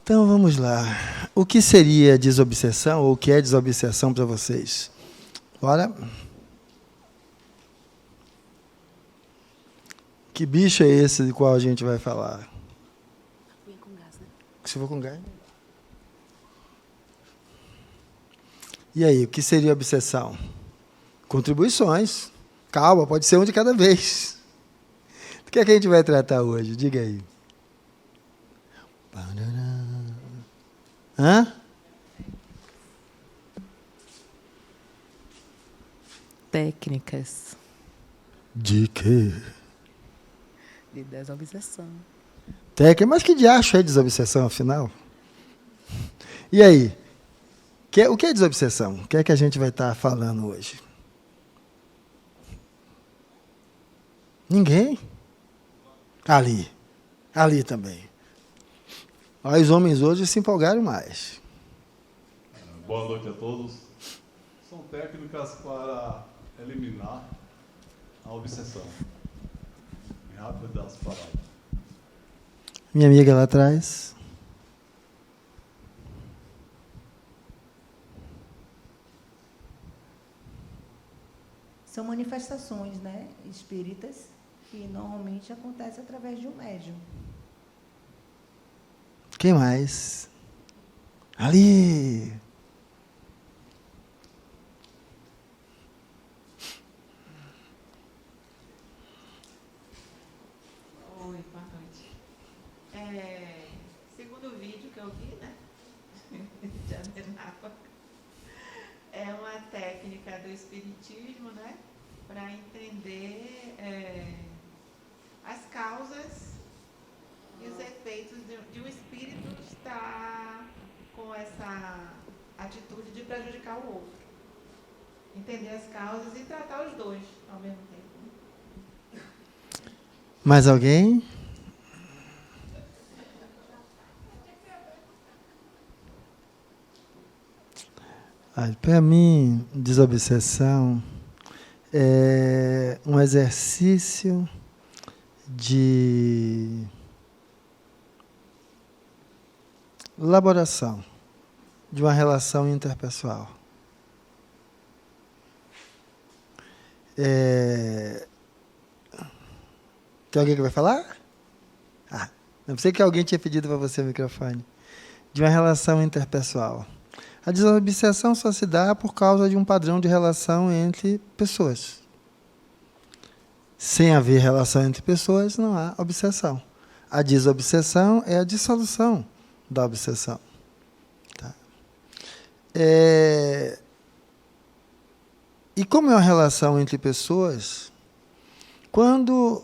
Então vamos lá. O que seria desobsessão, ou o que é desobsessão para vocês? Bora. Que bicho é esse de qual a gente vai falar? Aguinha com gás, né? Se for com gás. E aí, o que seria obsessão? Contribuições. Calma, pode ser um de cada vez. O que é que a gente vai tratar hoje? Diga aí. Hã? Técnicas De quê? de desobsessão. Técnica, mas que diacho é desobsessão, afinal? E aí? O que é desobsessão? O que é que a gente vai estar falando hoje? Ninguém? Ali também. Os homens hoje se empolgaram mais. Boa noite a todos. São técnicas para eliminar a obsessão. Em rápidas palavras. Minha amiga lá atrás. São manifestações, né, espíritas, que normalmente acontecem através de um médium. Quem mais? Ali. Oi, boa noite. Segundo o vídeo que eu vi, né? De Adenauer, é uma técnica do espiritismo, né? Para entender as causas e os efeitos de um espírito estar com essa atitude de prejudicar o outro. Entender as causas e tratar os dois ao mesmo tempo. Mais alguém? Para mim, desobsessão é um exercício de elaboração de uma relação interpessoal. Tem alguém que vai falar? Não sei que alguém tinha pedido para você o microfone. De uma relação interpessoal. A desobsessão só se dá por causa de um padrão de relação entre pessoas. Sem haver relação entre pessoas, não há obsessão. A desobsessão é a dissolução da obsessão. Tá? E como é uma relação entre pessoas, quando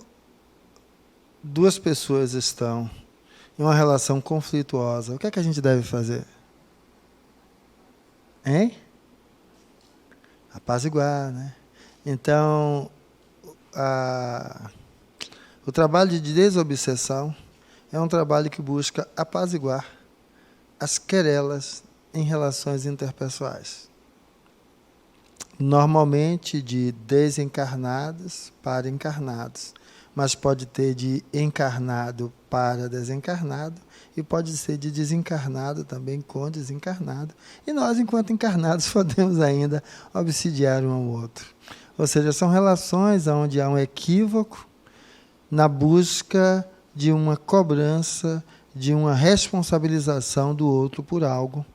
duas pessoas estão em uma relação conflituosa, o que é que a gente deve fazer? Apaziguar, né? Então, o trabalho de desobsessão é um trabalho que busca apaziguar as querelas em relações interpessoais. Normalmente de desencarnados para encarnados, mas pode ter de encarnado para desencarnado e pode ser de desencarnado também com desencarnado. E nós, enquanto encarnados, podemos ainda obsidiar um ao outro. Ou seja, são relações onde há um equívoco na busca de uma cobrança, de uma responsabilização do outro por algo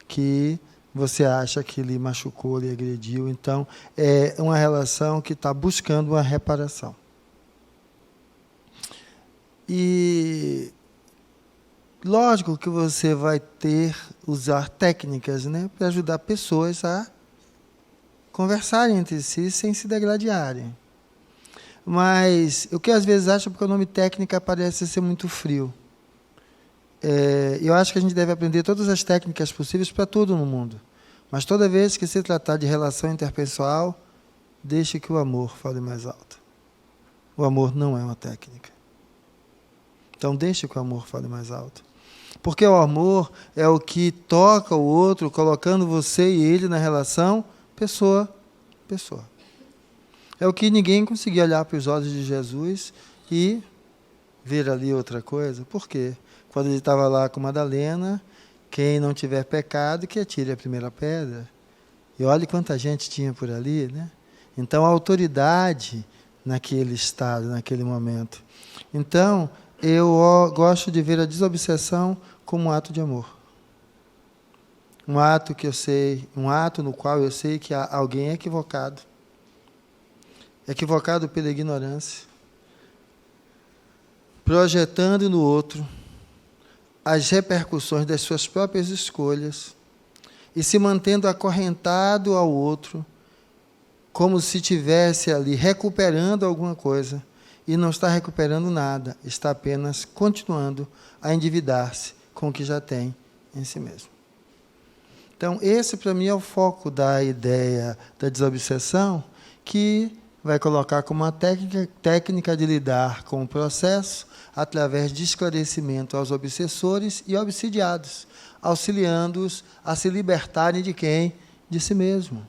que você acha que lhe machucou, lhe agrediu. Então, é uma relação que está buscando uma reparação. E lógico que você vai usar técnicas, né, para ajudar pessoas a conversarem entre si sem se degladiarem. Mas o que às vezes acho porque o nome técnica parece ser muito frio. Eu acho que a gente deve aprender todas as técnicas possíveis para tudo no mundo. Mas toda vez que se tratar de relação interpessoal, deixe que o amor fale mais alto. O amor não é uma técnica. Então deixe que o amor fale mais alto. Porque o amor é o que toca o outro, colocando você e ele na relação pessoa. É o que ninguém conseguia olhar para os olhos de Jesus e ver ali outra coisa. Por quê? quando ele estava lá com Madalena, quem não tiver pecado, que atire a primeira pedra. E olhe quanta gente tinha por ali, né? Então, a autoridade naquele estado, naquele momento. Então, eu gosto de ver a desobsessão como um ato de amor. Um ato que eu sei, um ato no qual eu sei que alguém é equivocado. Equivocado pela ignorância. Projetando no outro as repercussões das suas próprias escolhas e se mantendo acorrentado ao outro, como se estivesse ali recuperando alguma coisa, e não está recuperando nada, está apenas continuando a endividar-se com o que já tem em si mesmo. Então, esse para mim é o foco da ideia da desobsessão, que vai colocar como uma técnica de lidar com o processo através de esclarecimento aos obsessores e obsidiados, auxiliando-os a se libertarem de quem? De si mesmo.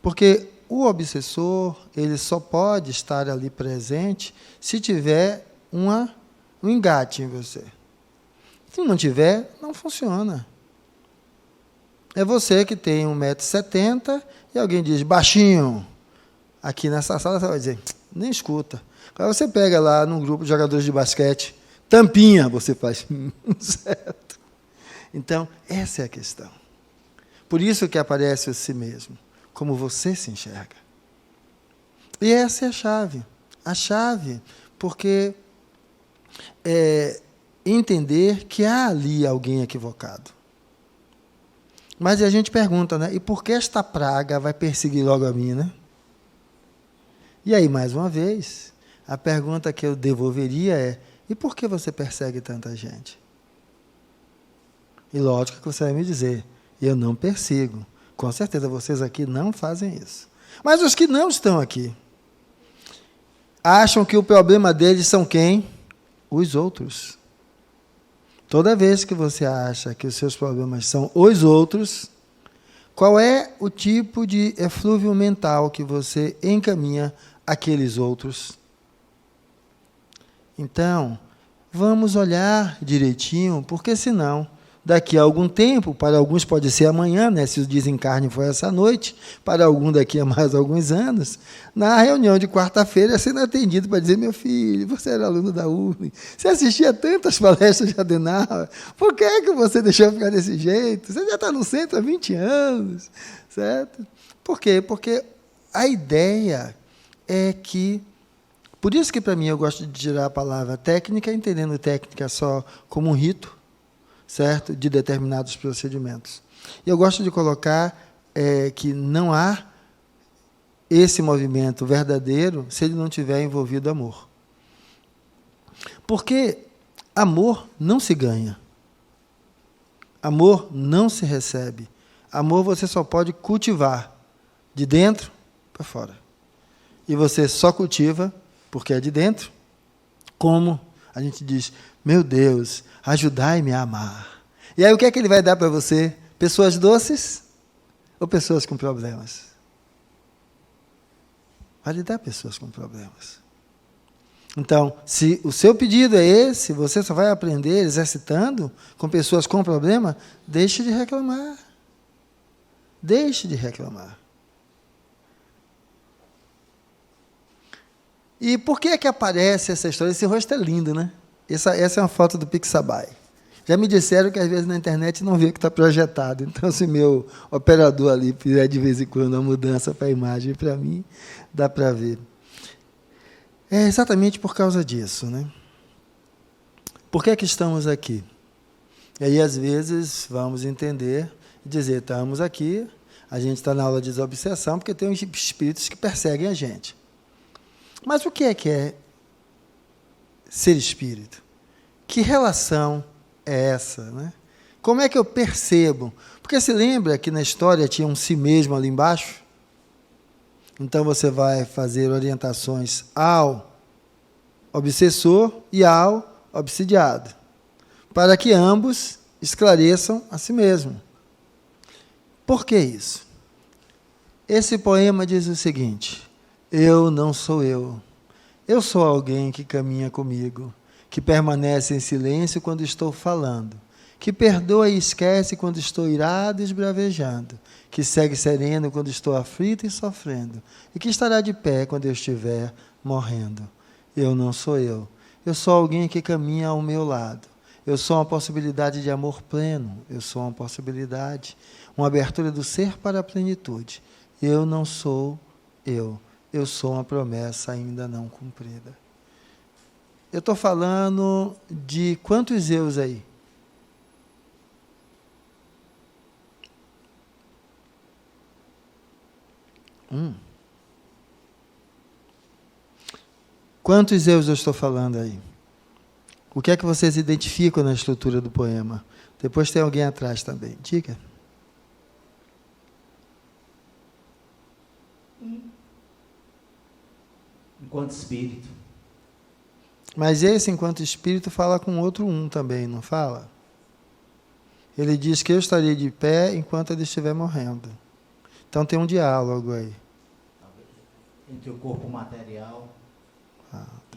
Porque o obsessor, ele só pode estar ali presente se tiver um engate em você. Se não tiver, não funciona. É você que tem 1,70 m e alguém diz, baixinho. Aqui nessa sala você vai dizer, nem escuta. Agora você pega lá num grupo de jogadores de basquete, tampinha, você faz, certo? Então, essa é a questão. Por isso que aparece o si mesmo, como você se enxerga. E essa é a chave. A chave, porque entender que há ali alguém equivocado. Mas a gente pergunta, né? E por que esta praga vai perseguir logo a mim, né? E aí, mais uma vez, a pergunta que eu devolveria é, e por que você persegue tanta gente? E lógico que você vai me dizer, eu não persigo. Com certeza, vocês aqui não fazem isso. Mas os que não estão aqui, acham que o problema deles são quem? Os outros. Toda vez que você acha que os seus problemas são os outros, qual é o tipo de eflúvio mental que você encaminha àqueles outros? Então, vamos olhar direitinho, porque senão, daqui a algum tempo, para alguns pode ser amanhã, né, se o desencarne for essa noite, para algum daqui a mais alguns anos, na reunião de quarta-feira, sendo atendido para dizer, meu filho, você era aluno da URN, você assistia tantas palestras de Adenauer, por que é que você deixou ficar desse jeito? Você já está no centro há 20 anos, certo? Por quê? Porque a ideia é que, por isso que para mim eu gosto de tirar a palavra técnica, entendendo técnica só como um rito, certo? De determinados procedimentos. E eu gosto de colocar que não há esse movimento verdadeiro se ele não tiver envolvido amor. Porque amor não se ganha. Amor não se recebe. Amor você só pode cultivar de dentro para fora. E você só cultiva porque é de dentro. Como a gente diz, meu Deus, ajudai-me a amar. E aí o que é que ele vai dar para você? Pessoas doces ou pessoas com problemas? Vai lhe dar pessoas com problemas. Então, se o seu pedido é esse, você só vai aprender exercitando com pessoas com problema, deixe de reclamar. Deixe de reclamar. E por que é que aparece essa história? Esse rosto é lindo, né? Essa é uma foto do Pixabay. Já me disseram que às vezes na internet não vê que está projetado. Então, se meu operador ali fizer de vez em quando uma mudança para a imagem, para mim, dá para ver. É exatamente por causa disso, né? Por que é que estamos aqui? E aí, às vezes, vamos entender e dizer, estamos aqui, a gente está na aula de desobsessão, porque tem uns espíritos que perseguem a gente. Mas o que é ser espírito? Que relação é essa, né? Como é que eu percebo? Porque se lembra que na história tinha um si mesmo ali embaixo? Então você vai fazer orientações ao obsessor e ao obsidiado, para que ambos esclareçam a si mesmo. Por que isso? Esse poema diz o seguinte, eu não sou eu sou alguém que caminha comigo, que permanece em silêncio quando estou falando, que perdoa e esquece quando estou irado e esbravejando, que segue sereno quando estou aflito e sofrendo, e que estará de pé quando eu estiver morrendo. Eu não sou eu. Eu sou alguém que caminha ao meu lado. Eu sou uma possibilidade de amor pleno. Eu sou uma possibilidade, uma abertura do ser para a plenitude. Eu não sou eu. Eu sou uma promessa ainda não cumprida. Eu estou falando de quantos eus aí? Quantos eus eu estou falando aí? O que é que vocês identificam na estrutura do poema? Depois tem alguém atrás também. Diga. Enquanto espírito. Mas esse, enquanto espírito, fala com outro também, não fala? Ele diz que eu estaria de pé enquanto ele estiver morrendo. Então tem um diálogo aí. Entre o corpo material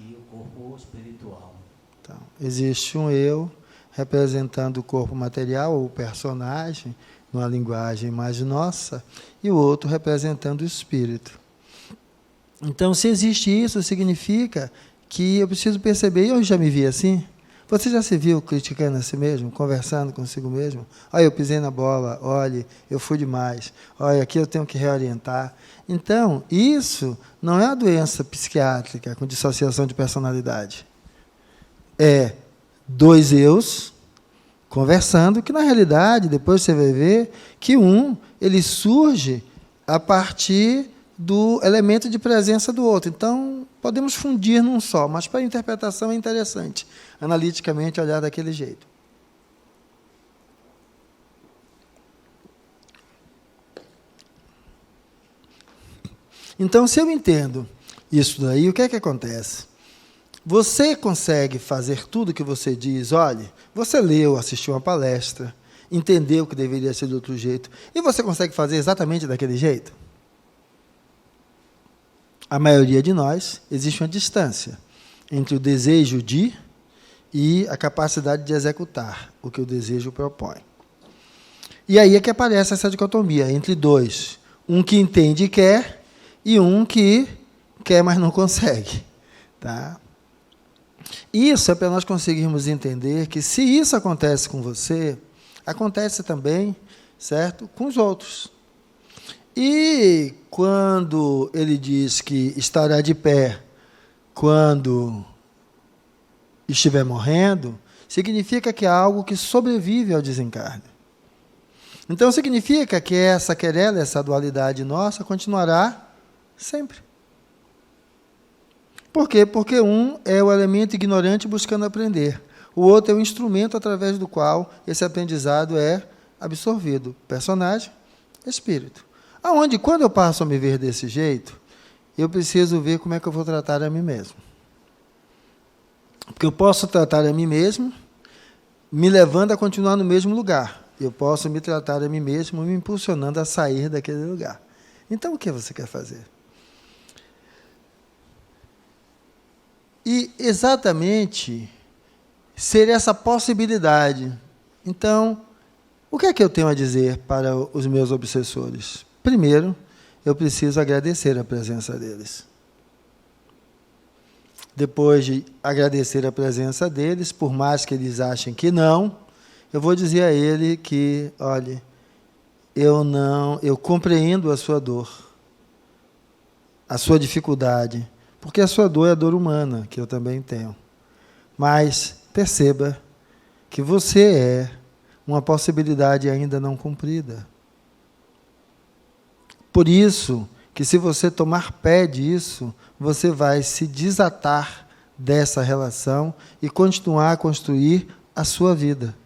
e o corpo espiritual. Então, existe um eu representando o corpo material, ou o personagem, numa linguagem mais nossa, e o outro representando o espírito. Então, se existe isso, significa que eu preciso perceber, eu já me vi assim? Você já se viu criticando a si mesmo, conversando consigo mesmo? Olha, eu pisei na bola, olha, eu fui demais, olha, aqui eu tenho que reorientar. Então, isso não é uma doença psiquiátrica com dissociação de personalidade. É dois eus conversando, que na realidade, depois você vai ver que ele surge a partir do elemento de presença do outro. Então, podemos fundir num só, mas para a interpretação é interessante, analiticamente, olhar daquele jeito. Então, se eu entendo isso daí, o que é que acontece? Você consegue fazer tudo o que você diz, olha, você leu, assistiu uma palestra, entendeu que deveria ser de outro jeito, e você consegue fazer exatamente daquele jeito? A maioria de nós, existe uma distância entre o desejo de e a capacidade de executar o que o desejo propõe. E aí é que aparece essa dicotomia entre dois, um que entende e quer, e um que quer, mas não consegue. Tá? Isso é para nós conseguirmos entender que, se isso acontece com você, acontece também, certo, com os outros. E quando ele diz que estará de pé quando estiver morrendo, significa que é algo que sobrevive ao desencarne. Então, significa que essa querela, essa dualidade nossa, continuará sempre. Por quê? Porque um é o elemento ignorante buscando aprender. O outro é o instrumento através do qual esse aprendizado é absorvido. Personagem, espírito. Aonde, quando eu passo a me ver desse jeito, eu preciso ver como é que eu vou tratar a mim mesmo. Porque eu posso tratar a mim mesmo me levando a continuar no mesmo lugar. Eu posso me tratar a mim mesmo me impulsionando a sair daquele lugar. Então, o que você quer fazer? E exatamente ser essa possibilidade. Então, o que é que eu tenho a dizer para os meus obsessores? Primeiro, eu preciso agradecer a presença deles. Depois de agradecer a presença deles, por mais que eles achem que não, eu vou dizer a ele que, olha, eu compreendo a sua dor, a sua dificuldade, porque a sua dor é a dor humana, que eu também tenho. Mas perceba que você é uma possibilidade ainda não cumprida. Por isso, que se você tomar pé disso, você vai se desatar dessa relação e continuar a construir a sua vida,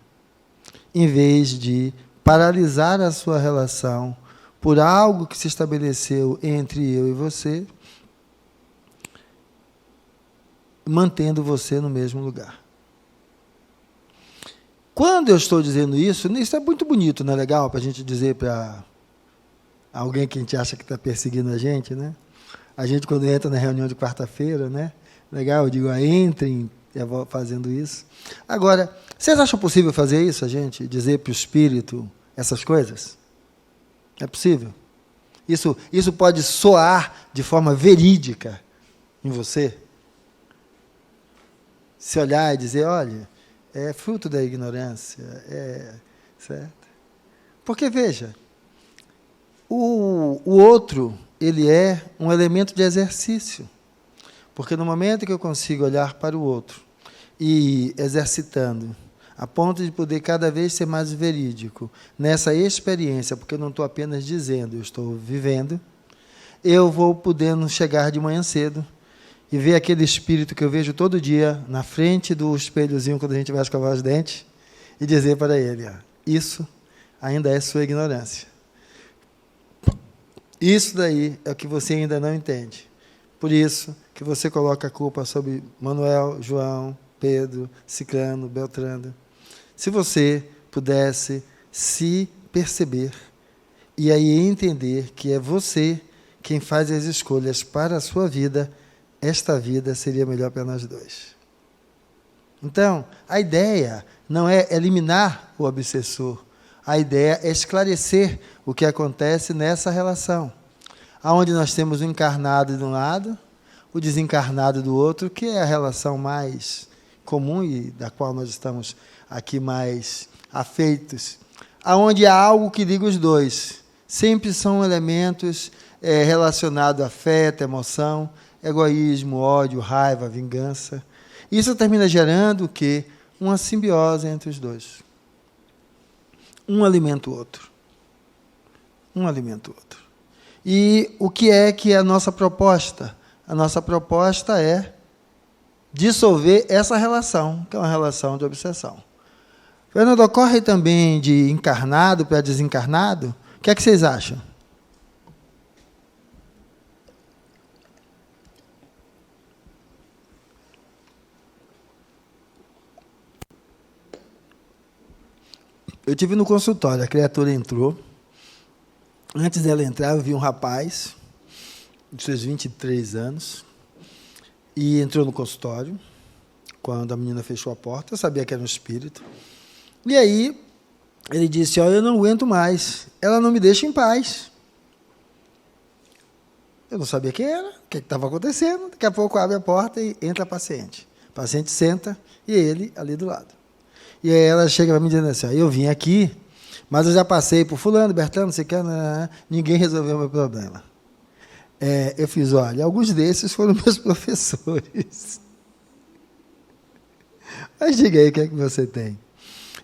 em vez de paralisar a sua relação por algo que se estabeleceu entre eu e você, mantendo você no mesmo lugar. Quando eu estou dizendo isso é muito bonito, não é legal para a gente dizer para alguém que a gente acha que está perseguindo a gente, né? A gente, quando entra na reunião de quarta-feira, né? Legal, eu digo, entrem fazendo isso. Agora, vocês acham possível fazer isso, a gente? Dizer para o espírito essas coisas? É possível? Isso pode soar de forma verídica em você? Se olhar e dizer, olha, é fruto da ignorância, certo? Porque, veja, o outro, ele é um elemento de exercício. Porque no momento que eu consigo olhar para o outro e exercitando, a ponto de poder cada vez ser mais verídico nessa experiência, porque eu não estou apenas dizendo, eu estou vivendo, eu vou podendo chegar de manhã cedo e ver aquele espírito que eu vejo todo dia na frente do espelhozinho quando a gente vai escovar os dentes e dizer para ele, isso ainda é sua ignorância. Isso daí é o que você ainda não entende. Por isso que você coloca a culpa sobre Manuel, João, Pedro, Ciclano, Beltrano. Se você pudesse se perceber e aí entender que é você quem faz as escolhas para a sua vida, esta vida seria melhor para nós dois. Então, a ideia não é eliminar o obsessor, a ideia é esclarecer o que acontece nessa relação, onde nós temos o encarnado de um lado, o desencarnado do outro, que é a relação mais comum e da qual nós estamos aqui mais afeitos, aonde há algo que liga os dois. Sempre são elementos relacionados a afeto, emoção, egoísmo, ódio, raiva, vingança. Isso termina gerando o quê? Uma simbiose entre os dois. Um alimenta o outro. Um alimenta o outro. E o que é a nossa proposta? A nossa proposta é dissolver essa relação, que é uma relação de obsessão. Fernando, ocorre também de encarnado para desencarnado? O que é que vocês acham? Eu estive no consultório, a criatura entrou. Antes dela entrar, eu vi um rapaz, de seus 23 anos, e entrou no consultório. Quando a menina fechou a porta, eu sabia que era um espírito. E aí, ele disse, olha, eu não aguento mais, ela não me deixa em paz. Eu não sabia quem era, o que estava acontecendo. Daqui a pouco abre a porta e entra a paciente. O paciente senta e ele ali do lado. E aí ela chega para mim dizendo assim, eu vim aqui, mas eu já passei por fulano, Bertano, você quer? Ninguém resolveu o meu problema. Eu fiz, olha, alguns desses foram meus professores. Mas diga aí o que é que você tem.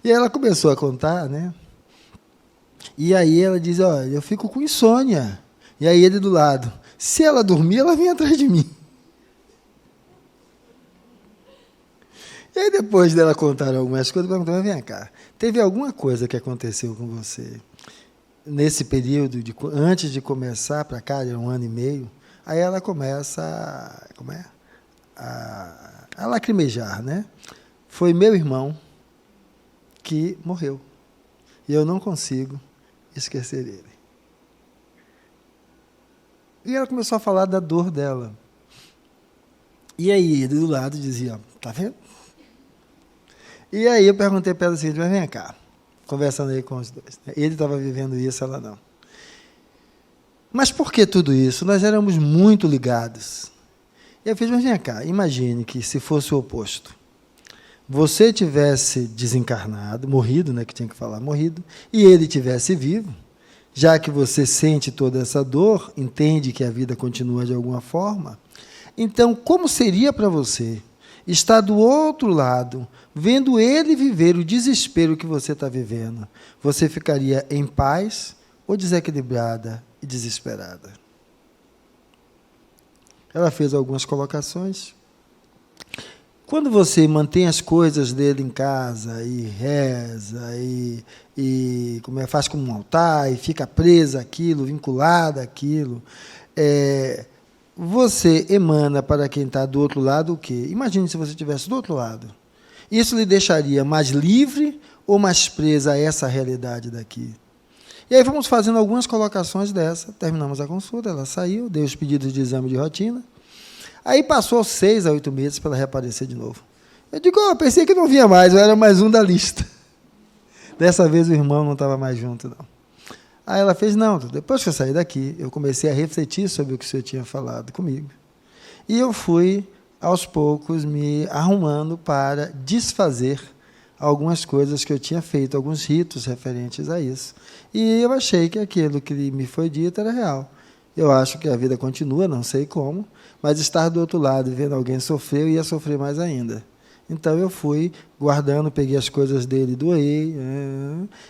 E ela começou a contar, né? E aí ela diz, olha, eu fico com insônia. E aí ele do lado, se ela dormir, ela vem atrás de mim. E aí depois dela contar algumas coisas, eu perguntei, vem cá, teve alguma coisa que aconteceu com você nesse período, antes de começar para cá, era 1 ano e meio, aí ela começa a lacrimejar, né? Foi meu irmão que morreu. E eu não consigo esquecer ele. E ela começou a falar da dor dela. E aí ele do lado dizia, tá vendo? E aí eu perguntei para ela assim, mas vem cá, conversando aí com os dois. Ele estava vivendo isso, ela não. Mas por que tudo isso? Nós éramos muito ligados. E eu fiz, mas vem cá, imagine que se fosse o oposto. Você tivesse desencarnado, morrido, né, que tinha que falar morrido, e ele tivesse vivo, já que você sente toda essa dor, entende que a vida continua de alguma forma, então como seria para você estar do outro lado, vendo ele viver o desespero que você está vivendo? Você ficaria em paz ou desequilibrada e desesperada? Ela fez algumas colocações. Quando você mantém as coisas dele em casa e reza e faz como um altar e fica presa àquilo, vinculada àquilo, você emana para quem está do outro lado o quê? Imagine se você estivesse do outro lado. Isso lhe deixaria mais livre ou mais presa a essa realidade daqui? E aí fomos fazendo algumas colocações dessa, terminamos a consulta, ela saiu, deu os pedidos de exame de rotina. Aí passou 6 a 8 meses para ela reaparecer de novo. Eu digo, eu pensei que não vinha mais, eu era mais um da lista. Dessa vez o irmão não estava mais junto, não. Aí ela fez, não, depois que eu saí daqui, eu comecei a refletir sobre o que o senhor tinha falado comigo. E eu fui, aos poucos, me arrumando para desfazer algumas coisas que eu tinha feito, alguns ritos referentes a isso. E eu achei que aquilo que me foi dito era real. Eu acho que a vida continua, não sei como, mas estar do outro lado e vendo alguém sofrer, eu ia sofrer mais ainda. Então eu fui guardando, peguei as coisas dele, doei,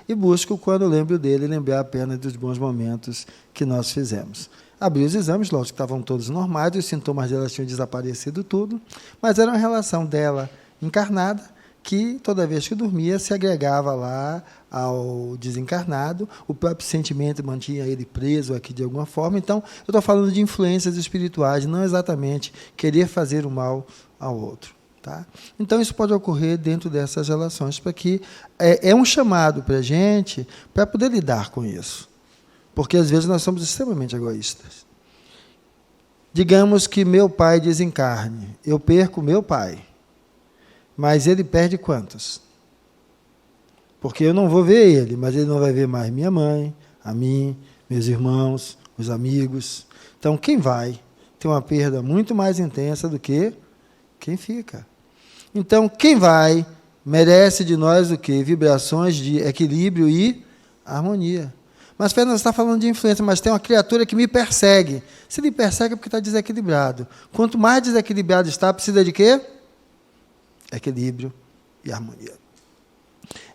e busco, quando lembro dele, lembrar apenas dos bons momentos que nós fizemos. Abri os exames, lógico que estavam todos normais, os sintomas dela tinham desaparecido tudo, mas era uma relação dela encarnada, que toda vez que dormia se agregava lá ao desencarnado, o próprio sentimento mantinha ele preso aqui de alguma forma. Então, eu estou falando de influências espirituais, não exatamente querer fazer o mal ao outro. Tá? Então, isso pode ocorrer dentro dessas relações, para que é um chamado para a gente para poder lidar com isso. Porque, às vezes, nós somos extremamente egoístas. Digamos que meu pai desencarne, eu perco meu pai, mas ele perde quantos? Porque eu não vou ver ele, mas ele não vai ver mais minha mãe, a mim, meus irmãos, os amigos. Então, quem vai tem uma perda muito mais intensa do que quem fica. Então, quem vai merece de nós o quê? Vibrações de equilíbrio e harmonia. Mas, Fernando, você está falando de influência, mas tem uma criatura que me persegue. Se ele persegue é porque está desequilibrado. Quanto mais desequilibrado está, precisa de quê? Equilíbrio e harmonia.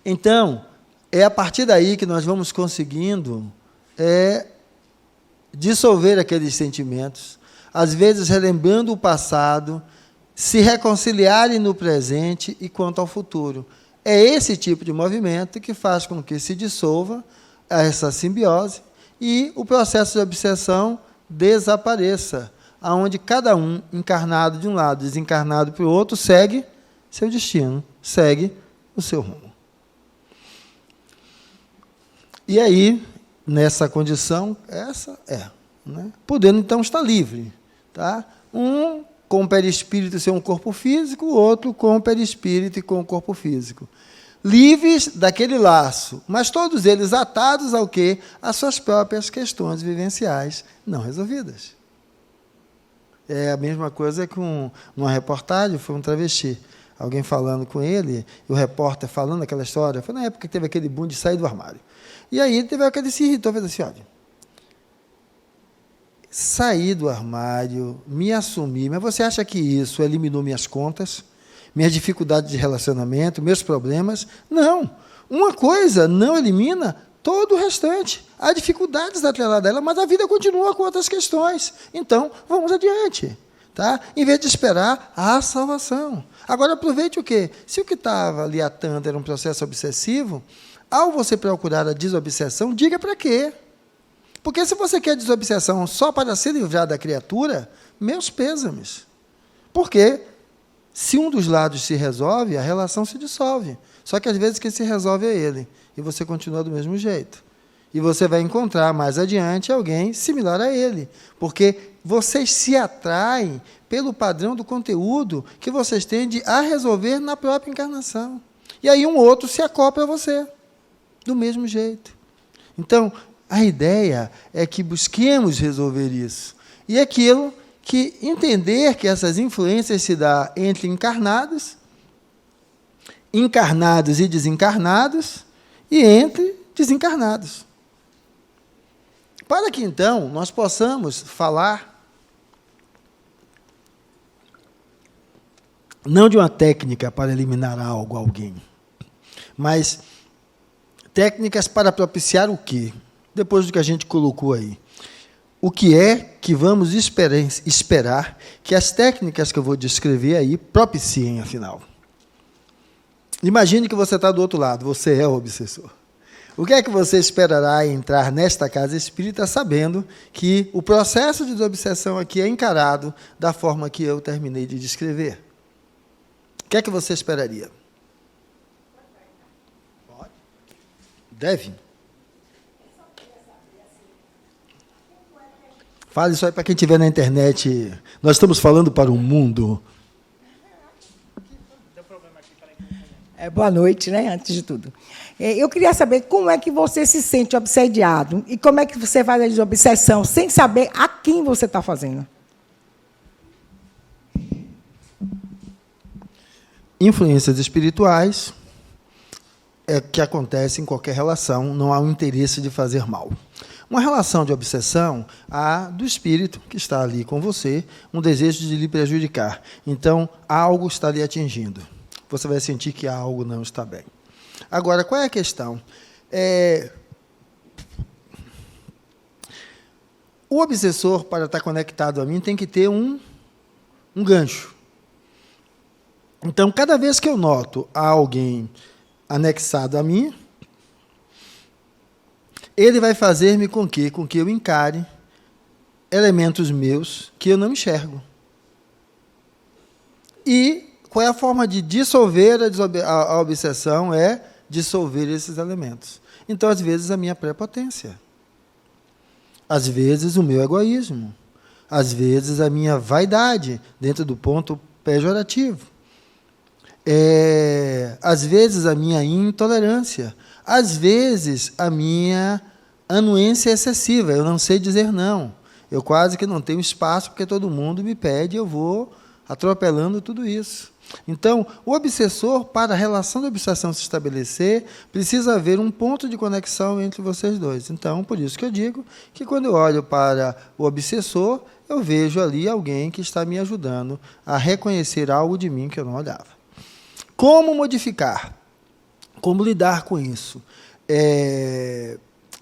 Então, é a partir daí que nós vamos conseguindo dissolver aqueles sentimentos, às vezes relembrando o passado, se reconciliarem no presente e quanto ao futuro. É esse tipo de movimento que faz com que se dissolva essa simbiose e o processo de obsessão desapareça, aonde cada um, encarnado de um lado, desencarnado para o outro, segue seu destino, segue o seu rumo. E aí, nessa condição, podendo então estar livre. Tá? Um com o perispírito ser um corpo físico, o outro com o perispírito e com o corpo físico. Livres daquele laço, mas todos eles atados ao quê? Às suas próprias questões vivenciais não resolvidas. É a mesma coisa que numa reportagem, foi um travesti, alguém falando com ele, e o repórter falando aquela história, foi na época que teve aquele boom de sair do armário. E aí teve aquele se irritou, fez assim, olha, saí do armário, me assumi, mas você acha que isso eliminou minhas contas, minhas dificuldades de relacionamento, meus problemas? Não. Uma coisa não elimina todo o restante. Há dificuldades atreladas dela, mas a vida continua com outras questões. Então, vamos adiante. Tá? Em vez de esperar a salvação. Agora, aproveite o quê? Se o que estava lhe atando era um processo obsessivo, ao você procurar a desobsessão, diga para quê? Porque se você quer desobsessão só para se livrar da criatura, meus pêsames. Porque se um dos lados se resolve, a relação se dissolve. Só que às vezes quem se resolve é ele. E você continua do mesmo jeito. E você vai encontrar mais adiante alguém similar a ele. Porque vocês se atraem pelo padrão do conteúdo que vocês tendem a resolver na própria encarnação. E aí um outro se acopla a você. Do mesmo jeito. Então, a ideia é que busquemos resolver isso. E aquilo que entender que essas influências se dão entre encarnados e desencarnados, e entre desencarnados. Para que, então, nós possamos falar não de uma técnica para eliminar algo, alguém, mas técnicas para propiciar o quê? Depois do que a gente colocou aí. O que é que vamos esperar que as técnicas que eu vou descrever aí propiciem, afinal? Imagine que você está do outro lado, você é o obsessor. O que é que você esperará entrar nesta casa espírita sabendo que o processo de desobsessão aqui é encarado da forma que eu terminei de descrever? O que é que você esperaria? Pode. Deve. Fale isso aí para quem estiver na internet. Nós estamos falando para o mundo. Não tem problema. Boa noite, né? Antes de tudo. Eu queria saber como é que você se sente obsediado e como é que você faz a desobsessão sem saber a quem você está fazendo. Influências espirituais é que acontece em qualquer relação, não há um interesse de fazer mal. Uma relação de obsessão há do espírito que está ali com você, um desejo de lhe prejudicar. Então, algo está lhe atingindo. Você vai sentir que algo não está bem. Agora, qual é a questão? O obsessor, para estar conectado a mim, tem que ter um gancho. Então, cada vez que eu noto alguém anexado a mim, ele vai fazer-me com que eu encare elementos meus que eu não enxergo. E qual é a forma de dissolver a obsessão? É dissolver esses elementos. Então, às vezes, a minha prepotência. Às vezes, o meu egoísmo. Às vezes, a minha vaidade, dentro do ponto pejorativo. Às vezes, a minha intolerância. Às vezes, a minha anuência excessiva. Eu não sei dizer não. Eu quase que não tenho espaço, porque todo mundo me pede, eu vou atropelando tudo isso. Então, o obsessor, para a relação de obsessão se estabelecer, precisa haver um ponto de conexão entre vocês dois. Então, por isso que eu digo que quando eu olho para o obsessor, eu vejo ali alguém que está me ajudando a reconhecer algo de mim que eu não olhava. Como modificar? Como lidar com isso?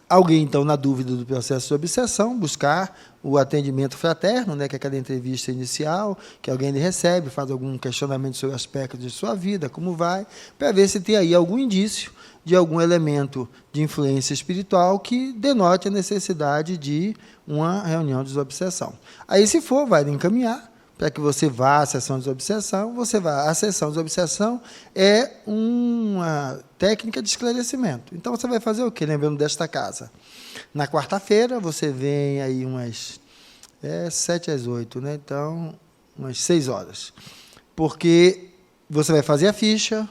Alguém, então, na dúvida do processo de obsessão, buscar o atendimento fraterno, né, que é aquela entrevista inicial, que alguém lhe recebe, faz algum questionamento sobre aspectos de sua vida, como vai, para ver se tem aí algum indício de algum elemento de influência espiritual que denote a necessidade de uma reunião de desobsessão. Aí, se for, vai lhe encaminhar para que você vá à sessão de desobsessão. Você vai à sessão de desobsessão, é uma técnica de esclarecimento. Então, você vai fazer o quê? Lembrando desta casa. Na quarta-feira, você vem aí umas 7 às 8, né? Então, umas 6 horas. Porque você vai fazer a ficha,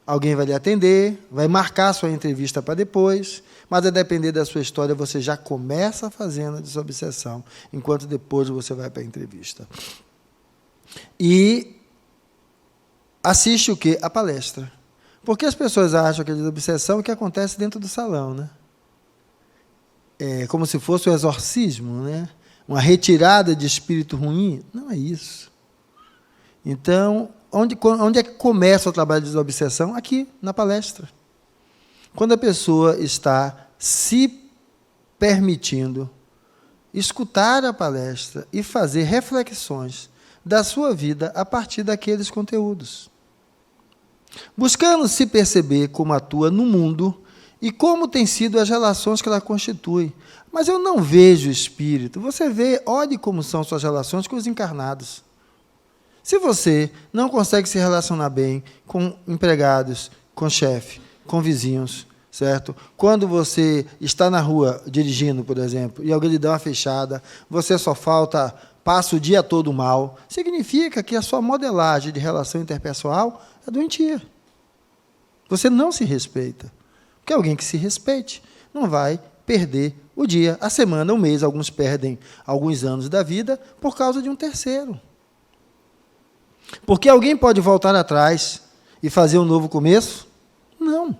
alguém vai lhe atender, vai marcar a sua entrevista para depois, mas a depender da sua história, você já começa fazendo a desobsessão, enquanto depois você vai para a entrevista. E assiste o quê? A palestra. Porque as pessoas acham que a desobsessão é o que acontece dentro do salão, né? É como se fosse o exorcismo, né? Uma retirada de espírito ruim. Não é isso. Então, onde é que começa o trabalho de desobsessão? Aqui, na palestra. Quando a pessoa está se permitindo escutar a palestra e fazer reflexões da sua vida a partir daqueles conteúdos. Buscando se perceber como atua no mundo e como têm sido as relações que ela constitui. Mas eu não vejo espírito. Você vê, olhe como são suas relações com os encarnados. Se você não consegue se relacionar bem com empregados, com chefe, com vizinhos, certo? Quando você está na rua dirigindo, por exemplo, e alguém lhe dá uma fechada, você só passa o dia todo mal, significa que a sua modelagem de relação interpessoal é doentia. Você não se respeita. Porque alguém que se respeite não vai perder o dia, a semana, o mês. Alguns perdem alguns anos da vida por causa de um terceiro. Porque alguém pode voltar atrás e fazer um novo começo? Não.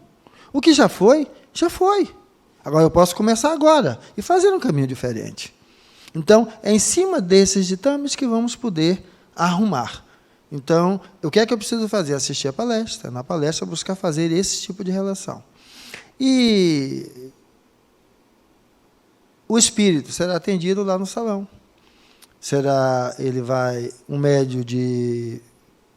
O que já foi, já foi. Agora eu posso começar agora e fazer um caminho diferente. Então, é em cima desses ditames que vamos poder arrumar. Então, o que é que eu preciso fazer? Assistir a palestra. Na palestra, buscar fazer esse tipo de relação. E o espírito será atendido lá no salão. Um médio de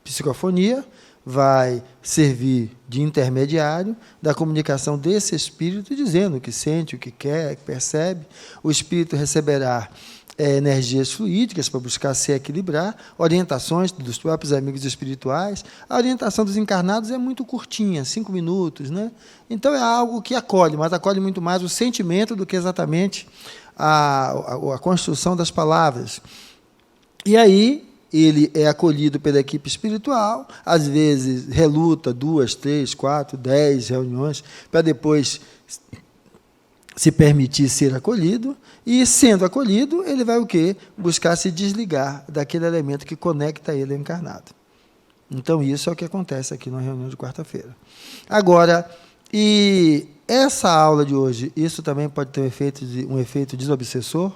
psicofonia vai servir de intermediário da comunicação desse espírito, dizendo o que sente, o que quer, o que percebe. O espírito receberá energias fluídicas para buscar se equilibrar, orientações dos próprios amigos espirituais. A orientação dos encarnados é muito curtinha, 5 minutos, né? Então é algo que acolhe, mas acolhe muito mais o sentimento do que exatamente a construção das palavras. E aí ele é acolhido pela equipe espiritual, às vezes reluta 2, 3, 4, 10 reuniões, para depois se permitir ser acolhido, e, sendo acolhido, ele vai o quê? Buscar se desligar daquele elemento que conecta ele ao encarnado. Então, isso é o que acontece aqui na reunião de quarta-feira. Agora, e essa aula de hoje, isso também pode ter um efeito desobsessor?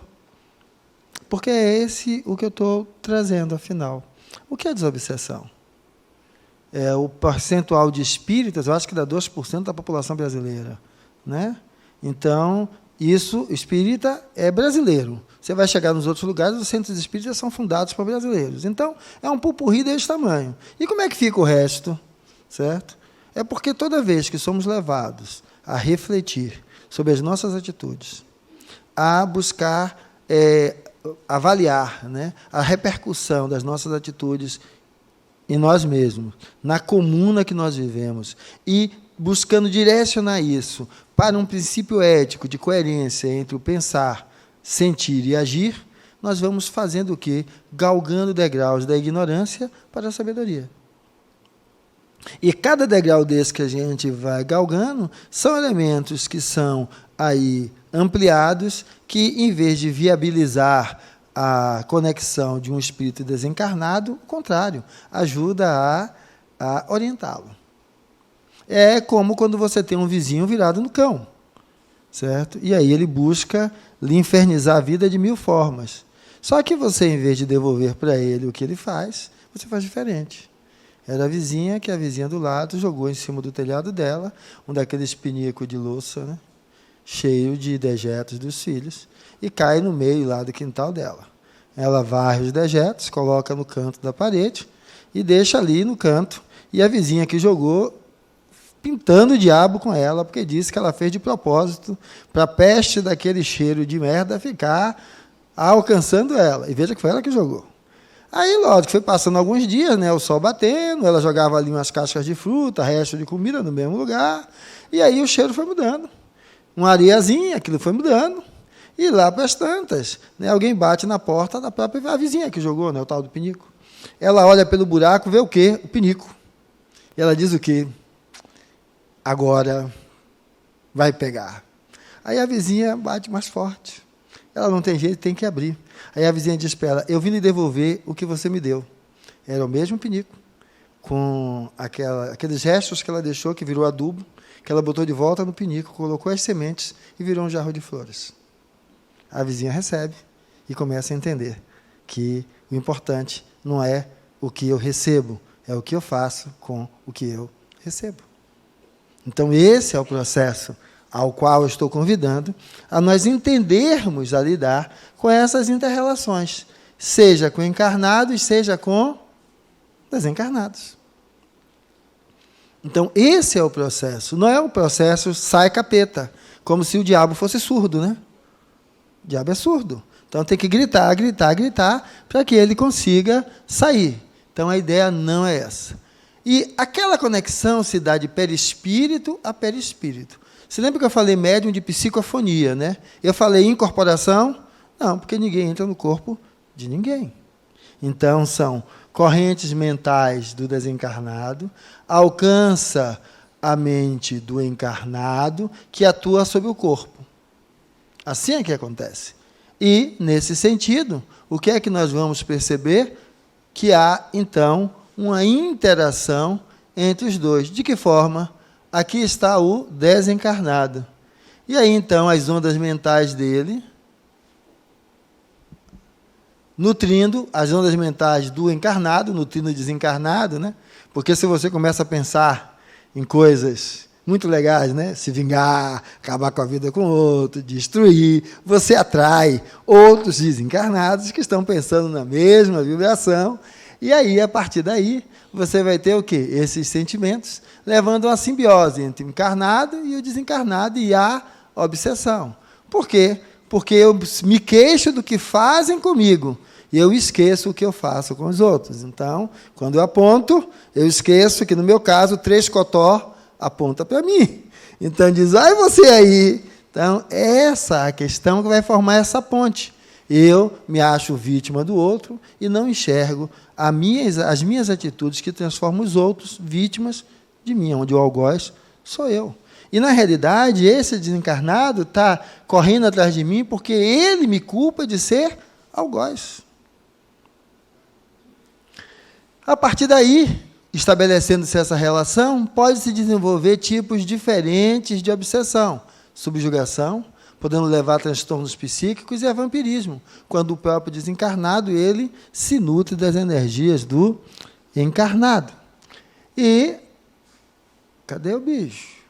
Porque é esse o que eu estou trazendo, afinal. O que é desobsessão? É o percentual de espíritas, eu acho que dá 2% da população brasileira, né? Então, isso, espírita é brasileiro. Você vai chegar nos outros lugares, os centros espíritas são fundados por brasileiros. Então, é um pupurri desse tamanho. E como é que fica o resto? Certo? É porque toda vez que somos levados a refletir sobre as nossas atitudes, a buscar avaliar, né, a repercussão das nossas atitudes em nós mesmos, na comuna que nós vivemos, e buscando direcionar isso para um princípio ético de coerência entre o pensar, sentir e agir, nós vamos fazendo o quê? Galgando degraus da ignorância para a sabedoria. E cada degrau desse que a gente vai galgando são elementos que são aí ampliados, que, em vez de viabilizar a conexão de um espírito desencarnado, ao contrário, ajuda a orientá-lo. É como quando você tem um vizinho virado no cão, certo? E aí ele busca lhe infernizar a vida de 1000 formas. Só que você, em vez de devolver para ele o que ele faz, você faz diferente. Era a vizinha que a vizinha do lado jogou em cima do telhado dela um daqueles pinicos de louça, né, cheio de dejetos dos filhos, e cai no meio lá do quintal dela. Ela varre os dejetos, coloca no canto da parede e deixa ali no canto. E a vizinha que jogou, pintando o diabo com ela, porque disse que ela fez de propósito para a peste daquele cheiro de merda ficar alcançando ela. E veja que foi ela que jogou. Aí, lógico, foi passando alguns dias, né, o sol batendo, ela jogava ali umas cascas de fruta, resto de comida no mesmo lugar, e aí o cheiro foi mudando. Uma areiazinha, aquilo foi mudando, e lá para as tantas, né, alguém bate na porta da própria vizinha que jogou, né, o tal do pinico. Ela olha pelo buraco, vê o quê? O pinico. E ela diz o quê? Agora vai pegar. Aí a vizinha bate mais forte. Ela não tem jeito, tem que abrir. Aí a vizinha diz para ela, eu vim lhe devolver o que você me deu. Era o mesmo pinico, com aqueles restos que ela deixou, que virou adubo, que ela botou de volta no pinico, colocou as sementes e virou um jarro de flores. A vizinha recebe e começa a entender que o importante não é o que eu recebo, é o que eu faço com o que eu recebo. Então, esse é o processo ao qual eu estou convidando a nós entendermos a lidar com essas inter-relações, seja com encarnados, seja com desencarnados. Então, esse é o processo. Não é o processo sai capeta, como se o diabo fosse surdo, né? O diabo é surdo. Então, tem que gritar, gritar, gritar, para que ele consiga sair. Então, a ideia não é essa. E aquela conexão se dá de perispírito a perispírito. Você lembra que eu falei médium de psicofonia, né? Eu falei incorporação? Não, porque ninguém entra no corpo de ninguém. Então, são correntes mentais do desencarnado, alcança a mente do encarnado, que atua sobre o corpo. Assim é que acontece. E, nesse sentido, o que é que nós vamos perceber? Que há, então, uma interação entre os dois. De que forma? Aqui está o desencarnado. E aí, então, as ondas mentais dele, nutrindo as ondas mentais do encarnado, nutrindo o desencarnado, né? Porque se você começa a pensar em coisas muito legais, né? Se vingar, acabar com a vida com outro, destruir, você atrai outros desencarnados que estão pensando na mesma vibração. E aí, a partir daí, você vai ter o quê? Esses sentimentos, levando a uma simbiose entre o encarnado e o desencarnado e a obsessão. Por quê? Porque eu me queixo do que fazem comigo e eu esqueço o que eu faço com os outros. Então, quando eu aponto, eu esqueço que, no meu caso, 3 cotó aponta para mim. Então, diz, ai, você aí. Então, essa é a questão que vai formar essa ponte Eu me acho vítima do outro e não enxergo as minhas atitudes que transformam os outros vítimas de mim, onde o algoz sou eu. E, na realidade, esse desencarnado está correndo atrás de mim porque ele me culpa de ser algoz. A partir daí, estabelecendo-se essa relação, pode-se desenvolver tipos diferentes de obsessão, subjugação, podendo levar a transtornos psíquicos e a vampirismo, quando o próprio desencarnado ele se nutre das energias do encarnado. E cadê o bicho?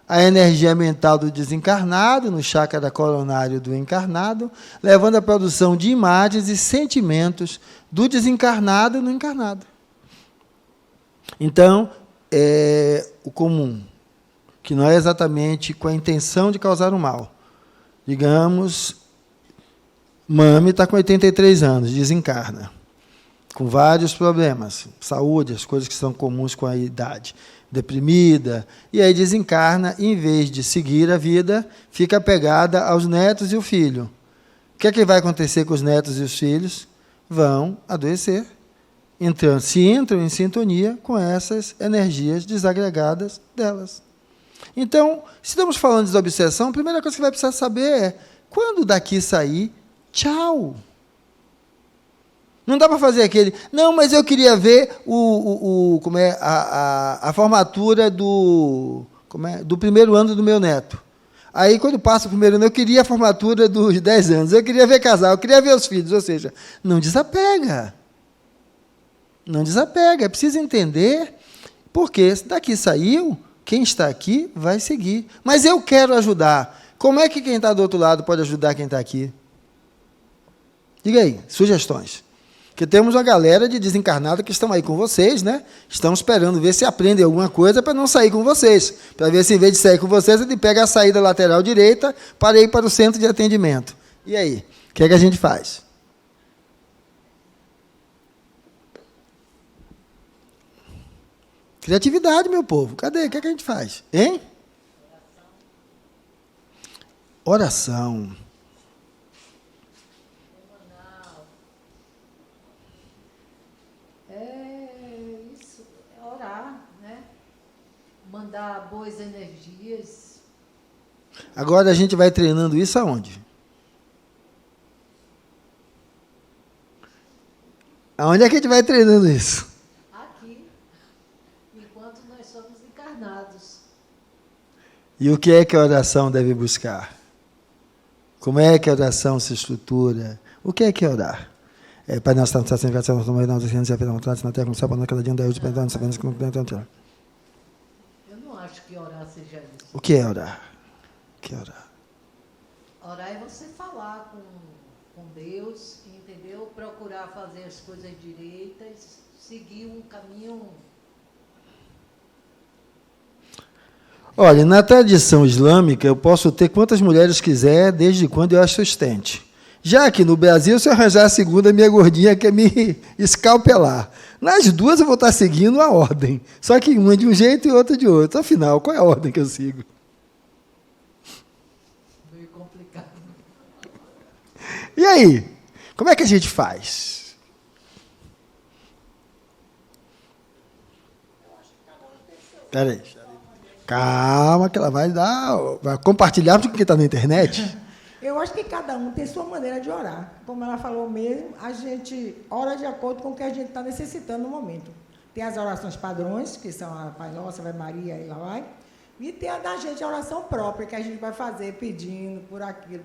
A energia mental do desencarnado, no chakra coronário do encarnado, levando à produção de imagens e sentimentos do desencarnado no encarnado. Então, é o comum, que não é exatamente com a intenção de causar o mal. Digamos, Mami está com 83 anos, desencarna, com vários problemas, saúde, as coisas que são comuns com a idade, deprimida, e aí desencarna, e, em vez de seguir a vida, fica apegada aos netos e o filho. O que é que vai acontecer com os netos e os filhos? Vão adoecer. Então, se entram em sintonia com essas energias desagregadas delas. Então, se estamos falando de obsessão, a primeira coisa que vai precisar saber é, quando daqui sair, tchau. Não dá para fazer aquele, não, mas eu queria ver a formatura do primeiro ano do meu neto. Aí, quando passa o primeiro ano, eu queria a formatura dos 10 anos, eu queria ver casal, eu queria ver os filhos, ou seja, não desapega. Não desapega, é preciso entender, porque se daqui saiu, quem está aqui vai seguir. Mas eu quero ajudar. Como é que quem está do outro lado pode ajudar quem está aqui? Diga aí, sugestões. Porque temos uma galera de desencarnados que estão aí com vocês, né? Estão esperando ver se aprendem alguma coisa para não sair com vocês. Para ver se, em vez de sair com vocês, ele pega a saída lateral direita para ir para o centro de atendimento. E aí? O que é que a gente faz? Criatividade, meu povo. Cadê? O que é que a gente faz? Hein? Oração. Isso, é orar, né? Mandar boas energias. Agora a gente vai treinando isso aonde? Aonde é que a gente vai treinando isso? Aqui, enquanto nós somos encarnados. E o que é que a oração deve buscar? Como é que a oração se estrutura? O que é orar? Pai nosso, que estás em céu, nosso nome, nosso reino, seja feita a vontade na terra, como céu, para nós cada dia, daí hoje, perdoa-nos, sabemos que não podemos. Eu não acho que orar seja isso. O que é orar? O que é orar? Orar é você falar com Deus, entendeu? Procurar fazer as coisas direitas, seguir um caminho. Olha, na tradição islâmica, eu posso ter quantas mulheres quiser, desde quando eu as sustente. Já aqui no Brasil, se eu arranjar a segunda, minha gordinha quer me escalpelar. Nas duas eu vou estar seguindo a ordem. Só que uma de um jeito e outra de outro. Afinal, qual é a ordem que eu sigo? Meio complicado. E aí? Como é que a gente faz? Espera aí. Calma, que ela vai compartilhar com quem está na internet. Eu acho que cada um tem sua maneira de orar. Como ela falou mesmo, a gente ora de acordo com o que a gente está necessitando no momento. Tem as orações padrões, que são a Pai Nosso, Ave Maria, e lá vai. E tem a da gente, a oração própria, que a gente vai fazer pedindo por aquilo.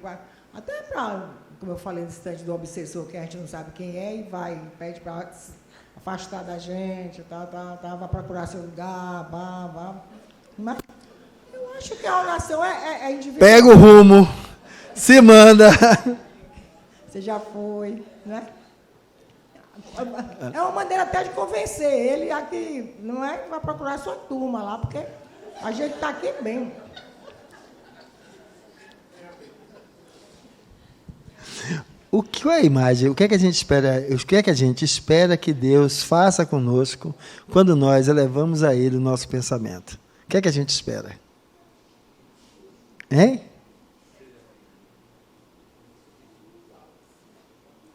Até para, como eu falei no instante do obsessor, que a gente não sabe quem é, e vai, pede para afastar da gente, vai procurar seu lugar, Mas eu acho que a oração é individual. Pega o rumo. Se manda. Você já foi, né? É uma maneira até de convencer ele a que não é que vai procurar sua turma lá, porque a gente está aqui bem. O que é a imagem? O que é que a gente espera? O que é que a gente espera que Deus faça conosco quando nós elevamos a Ele o nosso pensamento? O que é que a gente espera? Hein?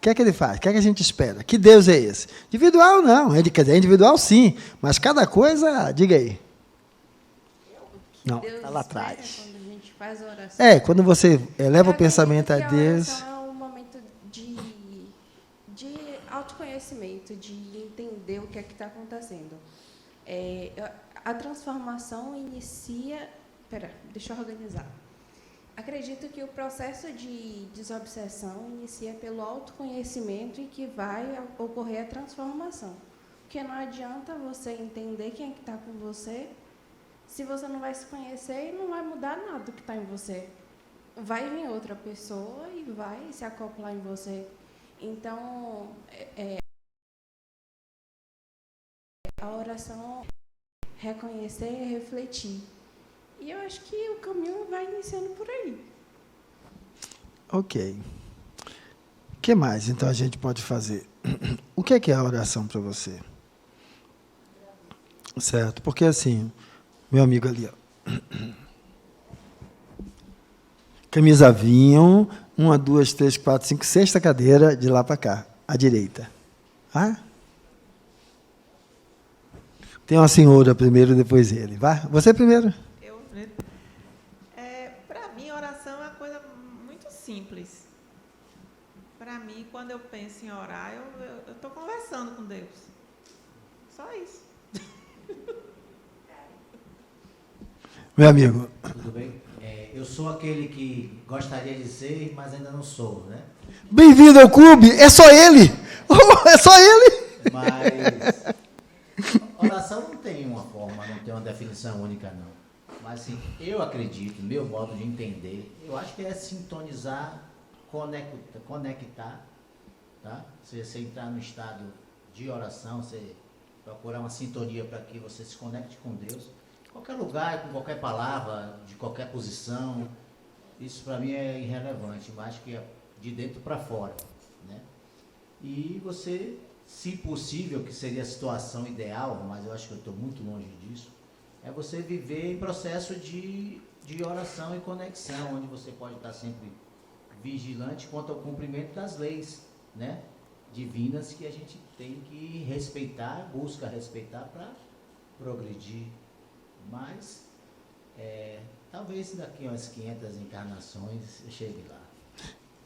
que é que ele faz? O que é que a gente espera? Que Deus é esse? Individual não, quer dizer, individual sim, mas cada coisa, diga aí. Não, está lá atrás. Quando a gente faz a oração. Quando você eleva o pensamento a Deus. A oração é um momento de autoconhecimento, de entender o que é que está acontecendo. A transformação inicia... deixa eu organizar. Acredito que o processo de desobsessão inicia pelo autoconhecimento e que vai ocorrer a transformação. Porque não adianta você entender quem é que está com você, se você não vai se conhecer e não vai mudar nada do que está em você. Vai vir outra pessoa e vai se acoplar em você. Então, a oração é reconhecer e refletir. E eu acho que o caminho vai iniciando por aí. Ok. O que mais, então, a gente pode fazer? O que é a oração para você? Certo, porque assim, meu amigo ali, ó, camisa vinho, 1, 2, 3, 4, 5, sexta cadeira, de lá para cá, à direita. Ah? Tem uma senhora primeiro, depois ele. Vai, você primeiro. Para mim, oração é uma coisa muito simples. Para mim, quando eu penso em orar, eu estou conversando com Deus. Só isso. Meu amigo. Tudo bem? Eu sou aquele que gostaria de ser, mas ainda não sou, né? Bem-vindo ao clube! É só ele! É só ele! Mas oração não tem uma forma, não tem uma definição única, não. Mas assim, eu acredito, meu modo de entender, eu acho que é sintonizar, conectar, tá? Você entrar no estado de oração, você procurar uma sintonia para que você se conecte com Deus. Qualquer lugar, com qualquer palavra, de qualquer posição, isso para mim é irrelevante, mas acho que é de dentro para fora, né? E você, se possível, que seria a situação ideal, mas eu acho que eu estou muito longe disso, é você viver em processo de oração e conexão, onde você pode estar sempre vigilante quanto ao cumprimento das leis, né, divinas que a gente tem que respeitar, busca respeitar para progredir. Mas, talvez daqui a umas 500 encarnações eu chegue lá.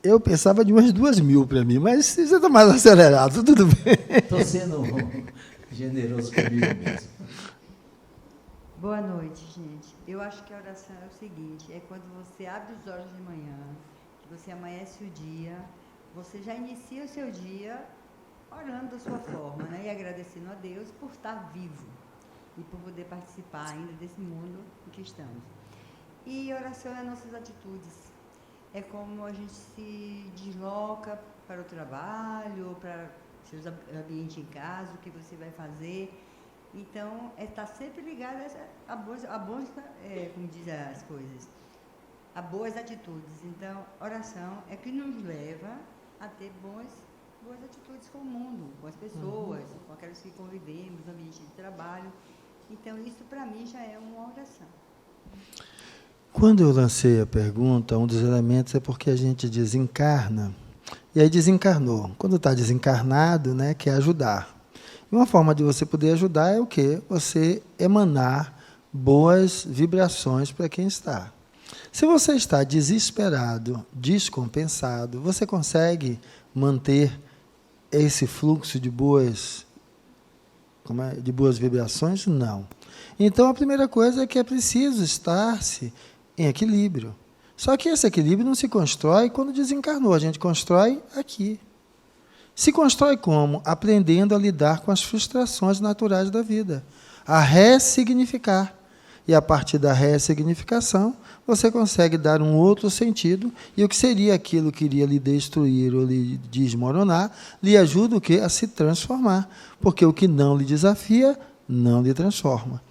Eu pensava de umas 2.000 para mim, mas você está mais acelerado, tudo bem. Estou sendo generoso comigo mesmo. Boa noite, gente. Eu acho que a oração é o seguinte, é quando você abre os olhos de manhã, que você amanhece o dia, você já inicia o seu dia orando da sua forma, né? E agradecendo a Deus por estar vivo e por poder participar ainda desse mundo em que estamos. E oração é nossas atitudes. É como a gente se desloca para o trabalho, para seus ambientes em casa, o que você vai fazer. Então, estar sempre ligado a boas, como dizem as coisas, a boas atitudes. Então, oração é que nos leva a ter boas atitudes com o mundo, com as pessoas, com aquelas que convivemos no ambiente de trabalho. Então, isso para mim já é uma oração. Quando eu lancei a pergunta, um dos elementos é porque a gente desencarna, e aí desencarnou. Quando está desencarnado, né, quer ajudar. E uma forma de você poder ajudar é o quê? Você emanar boas vibrações para quem está. Se você está desesperado, descompensado, você consegue manter esse fluxo de boas vibrações? Não. Então, a primeira coisa é que é preciso estar-se em equilíbrio. Só que esse equilíbrio não se constrói quando desencarnou, a gente constrói aqui. Se constrói como? Aprendendo a lidar com as frustrações naturais da vida, a ressignificar. E a partir da ressignificação, você consegue dar um outro sentido, e o que seria aquilo que iria lhe destruir ou lhe desmoronar, lhe ajuda o quê? A se transformar. Porque o que não lhe desafia, não lhe transforma.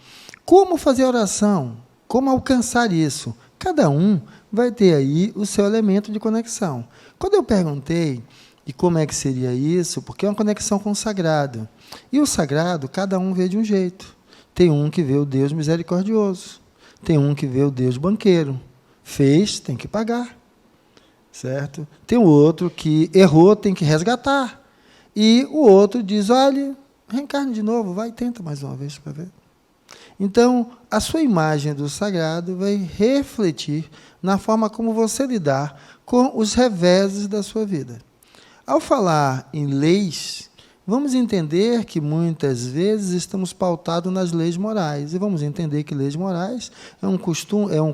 Como fazer oração? Como alcançar isso? Cada um vai ter aí o seu elemento de conexão. Quando eu perguntei de como é que seria isso, porque é uma conexão com o sagrado. E o sagrado, cada um vê de um jeito. Tem um que vê o Deus misericordioso. Tem um que vê o Deus banqueiro. Fez, tem que pagar. certo? Tem o outro que errou, tem que resgatar. E o outro diz, olha, reencarne de novo, vai, tenta mais uma vez para ver. Então, a sua imagem do sagrado vai refletir na forma como você lidar com os reveses da sua vida. Ao falar em leis, vamos entender que muitas vezes estamos pautados nas leis morais. E vamos entender que leis morais é um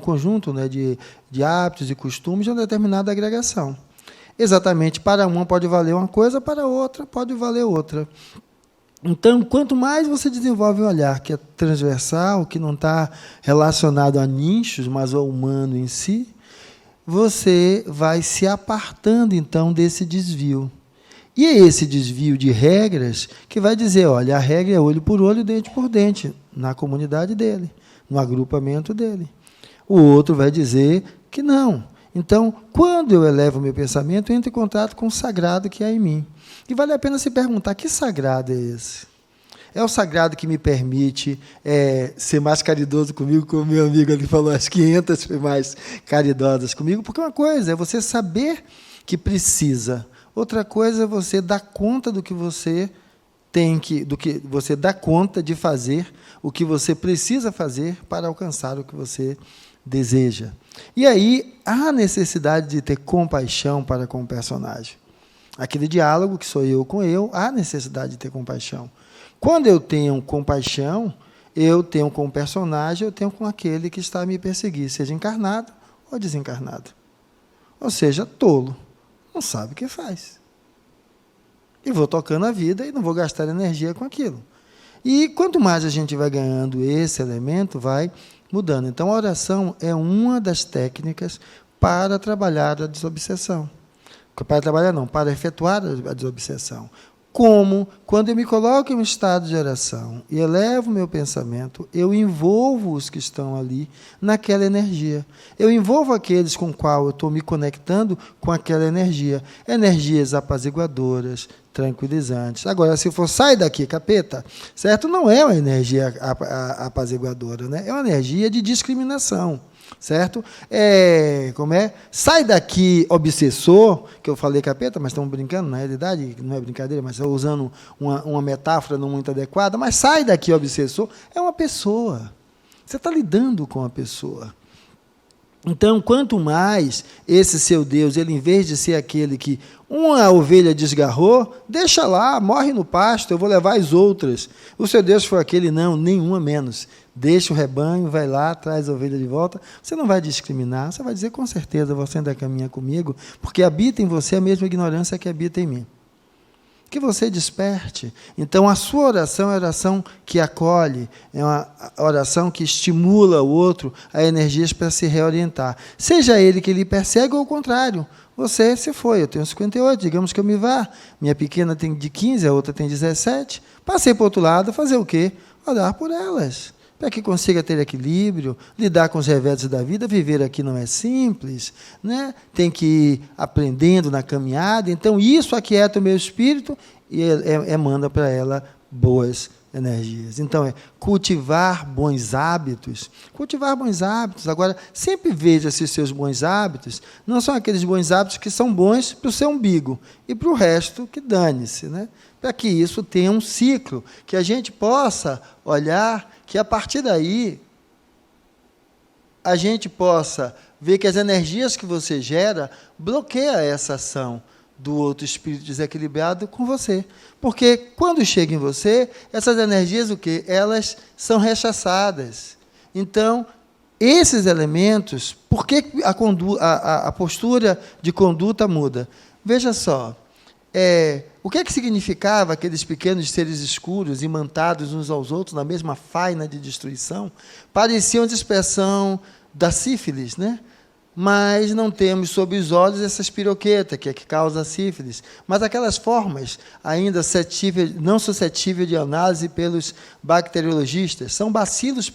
conjunto, né, de hábitos e costumes de uma determinada agregação. Exatamente, para uma pode valer uma coisa, para outra pode valer outra. Então, quanto mais você desenvolve um olhar que é transversal, que não está relacionado a nichos, mas ao humano em si, você vai se apartando, então, desse desvio. E é esse desvio de regras que vai dizer, olha, a regra é olho por olho, dente por dente, na comunidade dele, no agrupamento dele. O outro vai dizer que não. Então, quando eu elevo o meu pensamento, eu entro em contato com o sagrado que há em mim. E vale a pena se perguntar, que sagrado é esse? É o sagrado que me permite ser mais caridoso comigo, como meu amigo ali falou, as 500 foi mais caridosas comigo, porque uma coisa é você saber que precisa, outra coisa é você dar conta do que você do que você dá conta de fazer, o que você precisa fazer para alcançar o que você deseja. E aí há necessidade de ter compaixão para com o personagem. Aquele diálogo que sou eu com eu, há necessidade de ter compaixão. Quando eu tenho compaixão, eu tenho com o personagem, eu tenho com aquele que está a me perseguir, seja encarnado ou desencarnado. Ou seja, tolo, não sabe o que faz. E vou tocando a vida e não vou gastar energia com aquilo. E quanto mais a gente vai ganhando esse elemento, vai mudando. Então, a oração é uma das técnicas para trabalhar a desobsessão. Para efetuar a desobsessão. Como, quando eu me coloco em um estado de oração e elevo o meu pensamento, eu envolvo os que estão ali naquela energia. Eu envolvo aqueles com os quais eu estou me conectando com aquela energia. Energias apaziguadoras, tranquilizantes. Agora, se for, sai daqui, capeta, certo? Não é uma energia apaziguadora, né? É uma energia de discriminação. Certo? Sai daqui, obsessor, que eu falei capeta, mas estamos brincando, na realidade, não é brincadeira, mas estou usando uma metáfora não muito adequada, mas sai daqui, obsessor, é uma pessoa. Você está lidando com a pessoa. Então, quanto mais esse seu Deus, ele, em vez de ser aquele que uma ovelha desgarrou, deixa lá, morre no pasto, eu vou levar as outras. O seu Deus foi aquele, não, nenhuma menos. Deixa o rebanho, vai lá, traz a ovelha de volta. Você não vai discriminar, você vai dizer, com certeza, você ainda caminha comigo, porque habita em você a mesma ignorância que habita em mim. Que você desperte. Então, a sua oração é a oração que acolhe, é uma oração que estimula o outro a energias para se reorientar. Seja ele que lhe persegue ou o contrário. Você se foi, eu tenho 58, digamos que eu me vá. Minha pequena tem de 15, a outra tem 17. Passei para o outro lado, fazer o quê? Orar por elas. Para que consiga ter equilíbrio, lidar com os reveses da vida. Viver aqui não é simples, né? Tem que ir aprendendo na caminhada. Então, isso aquieta o meu espírito e emana para ela boas energias. Então, é cultivar bons hábitos. Cultivar bons hábitos. Agora, sempre veja se os seus bons hábitos não são aqueles bons hábitos que são bons para o seu umbigo e para o resto que dane-se, né? Para que isso tenha um ciclo, que a gente possa olhar, que a partir daí a gente possa ver que as energias que você gera bloqueiam essa ação do outro espírito desequilibrado com você. Porque quando chega em você, essas energias, o quê? Elas são rechaçadas. Então, esses elementos, por que a postura de conduta muda? Veja só, o que significava aqueles pequenos seres escuros, imantados uns aos outros, na mesma faina de destruição? Pareciam de expressão da sífilis, né? Mas não temos sob os olhos essa espiroqueta, que é que causa a sífilis. Mas aquelas formas, ainda não suscetíveis de análise pelos bacteriologistas, são bacilos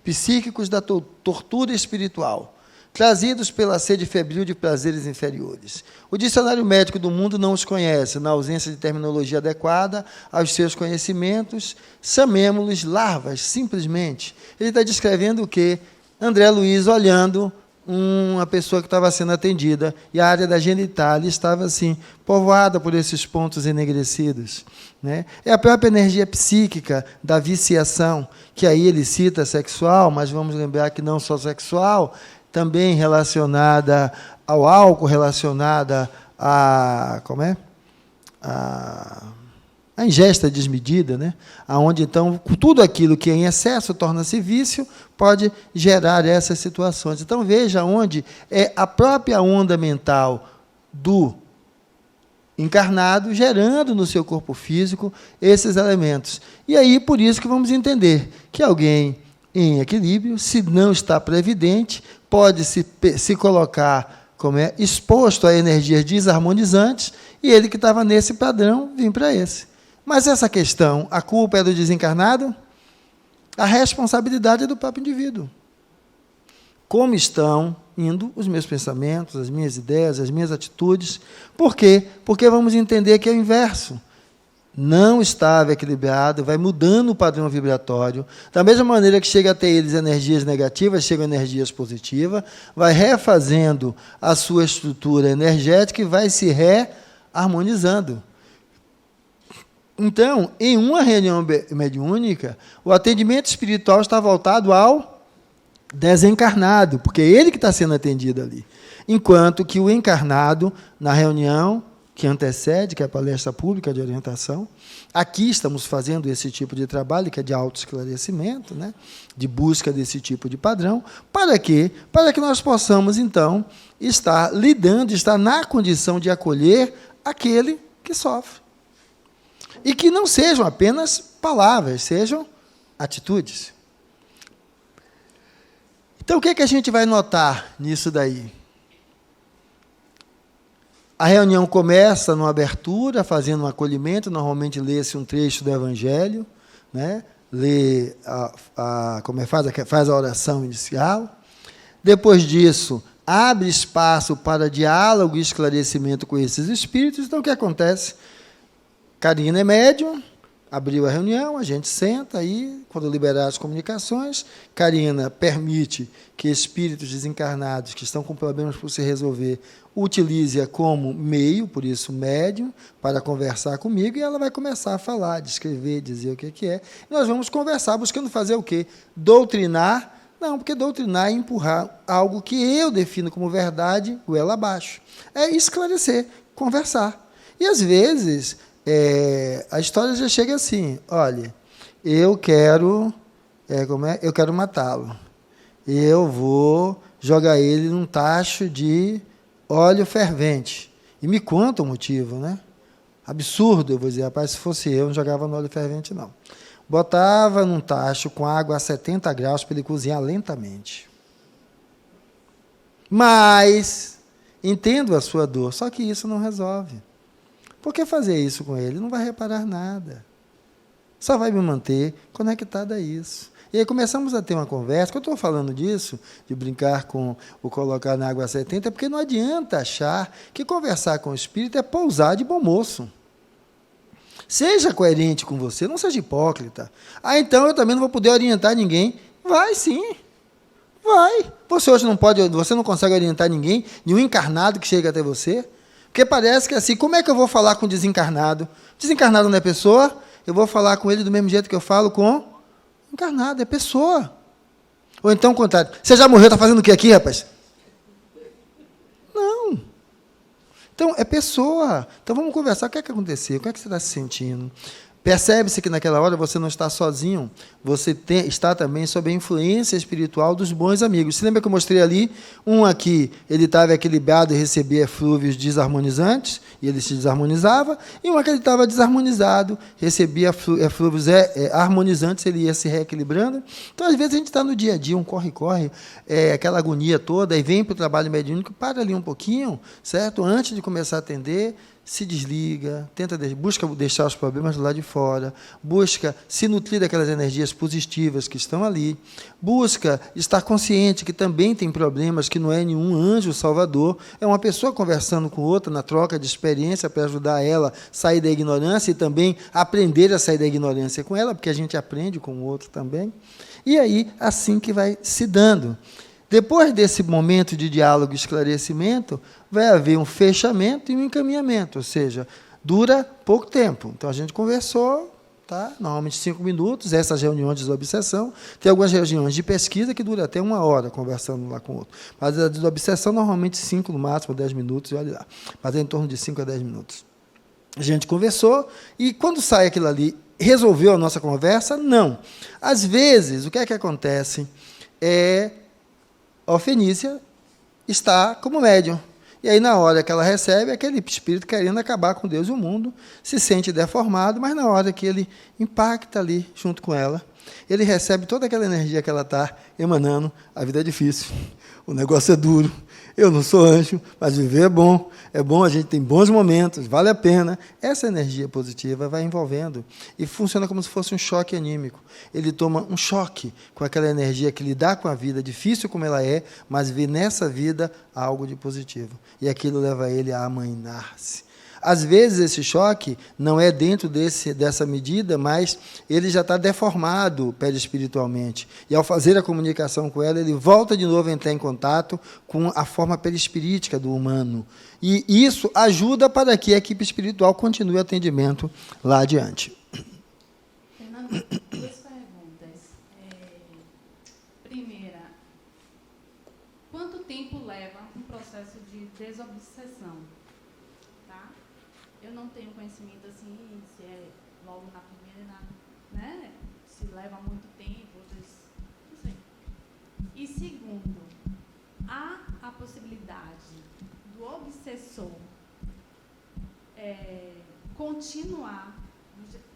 psíquicos da tortura espiritual, trazidos pela sede febril de prazeres inferiores. O dicionário médico do mundo não os conhece, na ausência de terminologia adequada aos seus conhecimentos, chamemos-los larvas, simplesmente. Ele está descrevendo o quê? André Luiz olhando uma pessoa que estava sendo atendida e a área da genitália estava assim, povoada por esses pontos enegrecidos, né? É a própria energia psíquica da viciação, que aí ele cita sexual, mas vamos lembrar que não só sexual, também relacionada ao álcool, relacionada a a ingesta desmedida, né? Aonde então tudo aquilo que é em excesso torna-se vício, pode gerar essas situações. Então veja onde é a própria onda mental do encarnado gerando no seu corpo físico esses elementos. E aí por isso que vamos entender que alguém em equilíbrio, se não está previdente, pode se colocar exposto a energias desarmonizantes, e ele que estava nesse padrão, vir para esse. Mas essa questão, a culpa é do desencarnado? A responsabilidade é do próprio indivíduo. Como estão indo os meus pensamentos, as minhas ideias, as minhas atitudes? Por quê? Porque vamos entender que é o inverso. Não estava equilibrado, vai mudando o padrão vibratório. Da mesma maneira que chega até eles energias negativas, chegam energias positivas, vai refazendo a sua estrutura energética e vai se reharmonizando. Então, em uma reunião mediúnica, o atendimento espiritual está voltado ao desencarnado, porque é ele que está sendo atendido ali. Enquanto que o encarnado, na reunião que antecede, que é a palestra pública de orientação, aqui estamos fazendo esse tipo de trabalho, que é de autoesclarecimento, né? De busca desse tipo de padrão. Para quê? Para que nós possamos, então, estar lidando, estar na condição de acolher aquele que sofre. E que não sejam apenas palavras, sejam atitudes. Então, o que é que a gente vai notar nisso daí? A reunião começa numa abertura, fazendo um acolhimento, normalmente lê-se um trecho do Evangelho, né? Lê faz a oração inicial. Depois disso, abre espaço para diálogo e esclarecimento com esses espíritos. Então, o que acontece? Karina é médium, abriu a reunião, a gente senta aí, quando liberar as comunicações, Karina permite que espíritos desencarnados que estão com problemas por se resolver utilize-a como meio, por isso médium, para conversar comigo, e ela vai começar a falar, descrever, dizer o que é. Nós vamos conversar, buscando fazer o quê? Doutrinar? Não, porque doutrinar é empurrar algo que eu defino como verdade, goela abaixo. É esclarecer, conversar. E, às vezes, a história já chega assim, olha, eu quero matá-lo. Eu vou jogar ele num tacho de óleo fervente. E me conta o motivo, né? Absurdo, eu vou dizer, rapaz, se fosse eu, não jogava no óleo fervente, não. Botava num tacho com água a 70 graus para ele cozinhar lentamente. Mas, entendo a sua dor, só que isso não resolve. Por que fazer isso com ele? Não vai reparar nada. Só vai me manter conectado a isso. E aí começamos a ter uma conversa. Quando eu estou falando disso, de brincar com o colocar na água 70, é porque não adianta achar que conversar com o espírito é pousar de bom moço. Seja coerente com você, não seja hipócrita. Ah, então eu também não vou poder orientar ninguém. Vai sim. Vai. Você hoje você não consegue orientar ninguém, nenhum encarnado que chega até você. Porque parece que assim, como é que eu vou falar com o desencarnado? Desencarnado não é pessoa, eu vou falar com ele do mesmo jeito que eu falo com encarnado, é pessoa. Ou então, ao contrário, você já morreu, está fazendo o que aqui, rapaz? Não. Então, é pessoa. Então, vamos conversar, o que é que aconteceu? Como é que você está se sentindo? Percebe-se que naquela hora você não está sozinho, você está também sob a influência espiritual dos bons amigos. Você lembra que eu mostrei ali? Um aqui, ele estava equilibrado e recebia eflúvios desarmonizantes, e ele se desarmonizava, e um aqui ele estava desarmonizado, recebia eflúvios harmonizantes, ele ia se reequilibrando. Então, às vezes, a gente está no dia a dia, um corre-corre, aquela agonia toda, e vem para o trabalho mediúnico, para ali um pouquinho, certo? Antes de começar a atender, se desliga, busca deixar os problemas do lado de fora, busca se nutrir daquelas energias positivas que estão ali, busca estar consciente que também tem problemas, que não é nenhum anjo salvador, é uma pessoa conversando com outra na troca de experiência para ajudar ela a sair da ignorância e também aprender a sair da ignorância com ela, porque a gente aprende com o outro também. E aí, assim que vai se dando. Depois desse momento de diálogo e esclarecimento, vai haver um fechamento e um encaminhamento, ou seja, dura pouco tempo. Então, a gente conversou, tá? Normalmente 5 minutos, essas reuniões de obsessão. Tem algumas reuniões de pesquisa que duram até 1 hora, conversando lá com o outro. Mas a de obsessão, normalmente 5 no máximo, 10 minutos, e olha lá. Mas é em torno de 5 a 10 minutos. A gente conversou, e quando sai aquilo ali, resolveu a nossa conversa? Não. Às vezes, o que é que acontece? A Fenícia está como médium. E aí, na hora que ela recebe, aquele espírito querendo acabar com Deus e o mundo, se sente deformado, mas na hora que ele impacta ali, junto com ela, ele recebe toda aquela energia que ela está emanando. A vida é difícil, o negócio é duro, eu não sou anjo, mas viver é bom, a gente tem bons momentos, vale a pena. Essa energia positiva vai envolvendo e funciona como se fosse um choque anímico. Ele toma um choque com aquela energia que lidar com a vida, difícil como ela é, mas vê nessa vida algo de positivo. E aquilo leva ele a amainar-se. Às vezes, esse choque não é dentro dessa medida, mas ele já está deformado perispiritualmente. E, ao fazer a comunicação com ela, ele volta de novo a entrar em contato com a forma perispirítica do humano. E isso ajuda para que a equipe espiritual continue o atendimento lá adiante. Fernando, 2 perguntas. Primeira, quanto tempo leva um processo de desobsessão? Eu não tenho conhecimento assim, se é logo na primeira, né? Se leva muito tempo, não sei. E segundo, há a possibilidade do obsessor continuar,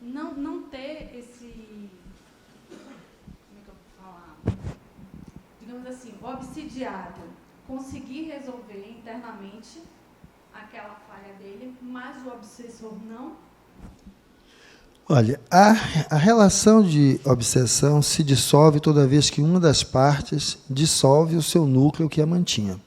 não ter esse, como é que eu vou falar? Digamos assim, o obsidiado conseguir resolver internamente aquela falha dele, mas o obsessor não? Olha, a relação de obsessão se dissolve toda vez que uma das partes dissolve o seu núcleo que a mantinha.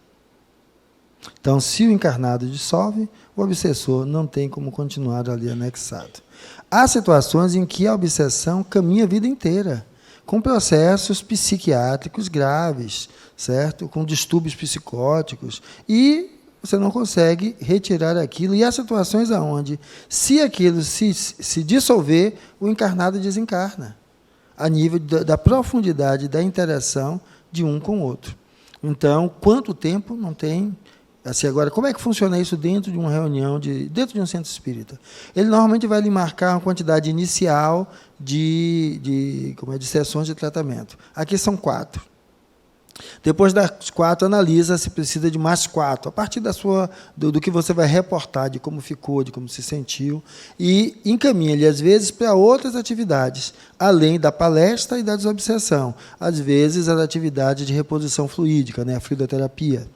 Então, se o encarnado dissolve, o obsessor não tem como continuar ali anexado. Há situações em que a obsessão caminha a vida inteira, com processos psiquiátricos graves, certo? Com distúrbios psicóticos, e você não consegue retirar aquilo. E há situações onde, se aquilo se dissolver, o encarnado desencarna, a nível da profundidade da interação de um com o outro. Então, quanto tempo não tem? Assim, agora, como é que funciona isso dentro de uma reunião, dentro de um centro espírita? Ele normalmente vai lhe marcar uma quantidade inicial de sessões de tratamento. Aqui são 4. Depois das 4, analisa se precisa de mais 4, a partir do que você vai reportar, de como ficou, de como se sentiu, e encaminha-lhe, às vezes, para outras atividades, além da palestra e da desobsessão. Às vezes, as atividades de reposição fluídica, né, a fluidoterapia,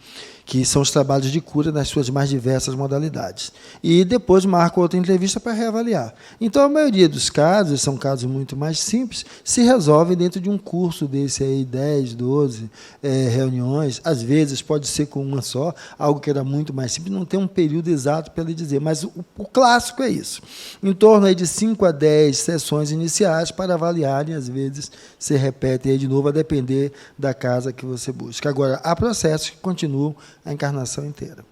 que são os trabalhos de cura nas suas mais diversas modalidades. E depois marca outra entrevista para reavaliar. Então, a maioria dos casos, são casos muito mais simples, se resolvem dentro de um curso desse aí, 10, 12 reuniões. Às vezes pode ser com uma só, algo que era muito mais simples, não tem um período exato para lhe dizer, mas o clássico é isso. Em torno aí de 5 a 10 sessões iniciais para avaliarem, às vezes se repetem aí de novo, a depender da casa que você busca. Agora, há processos que continuam a encarnação inteira.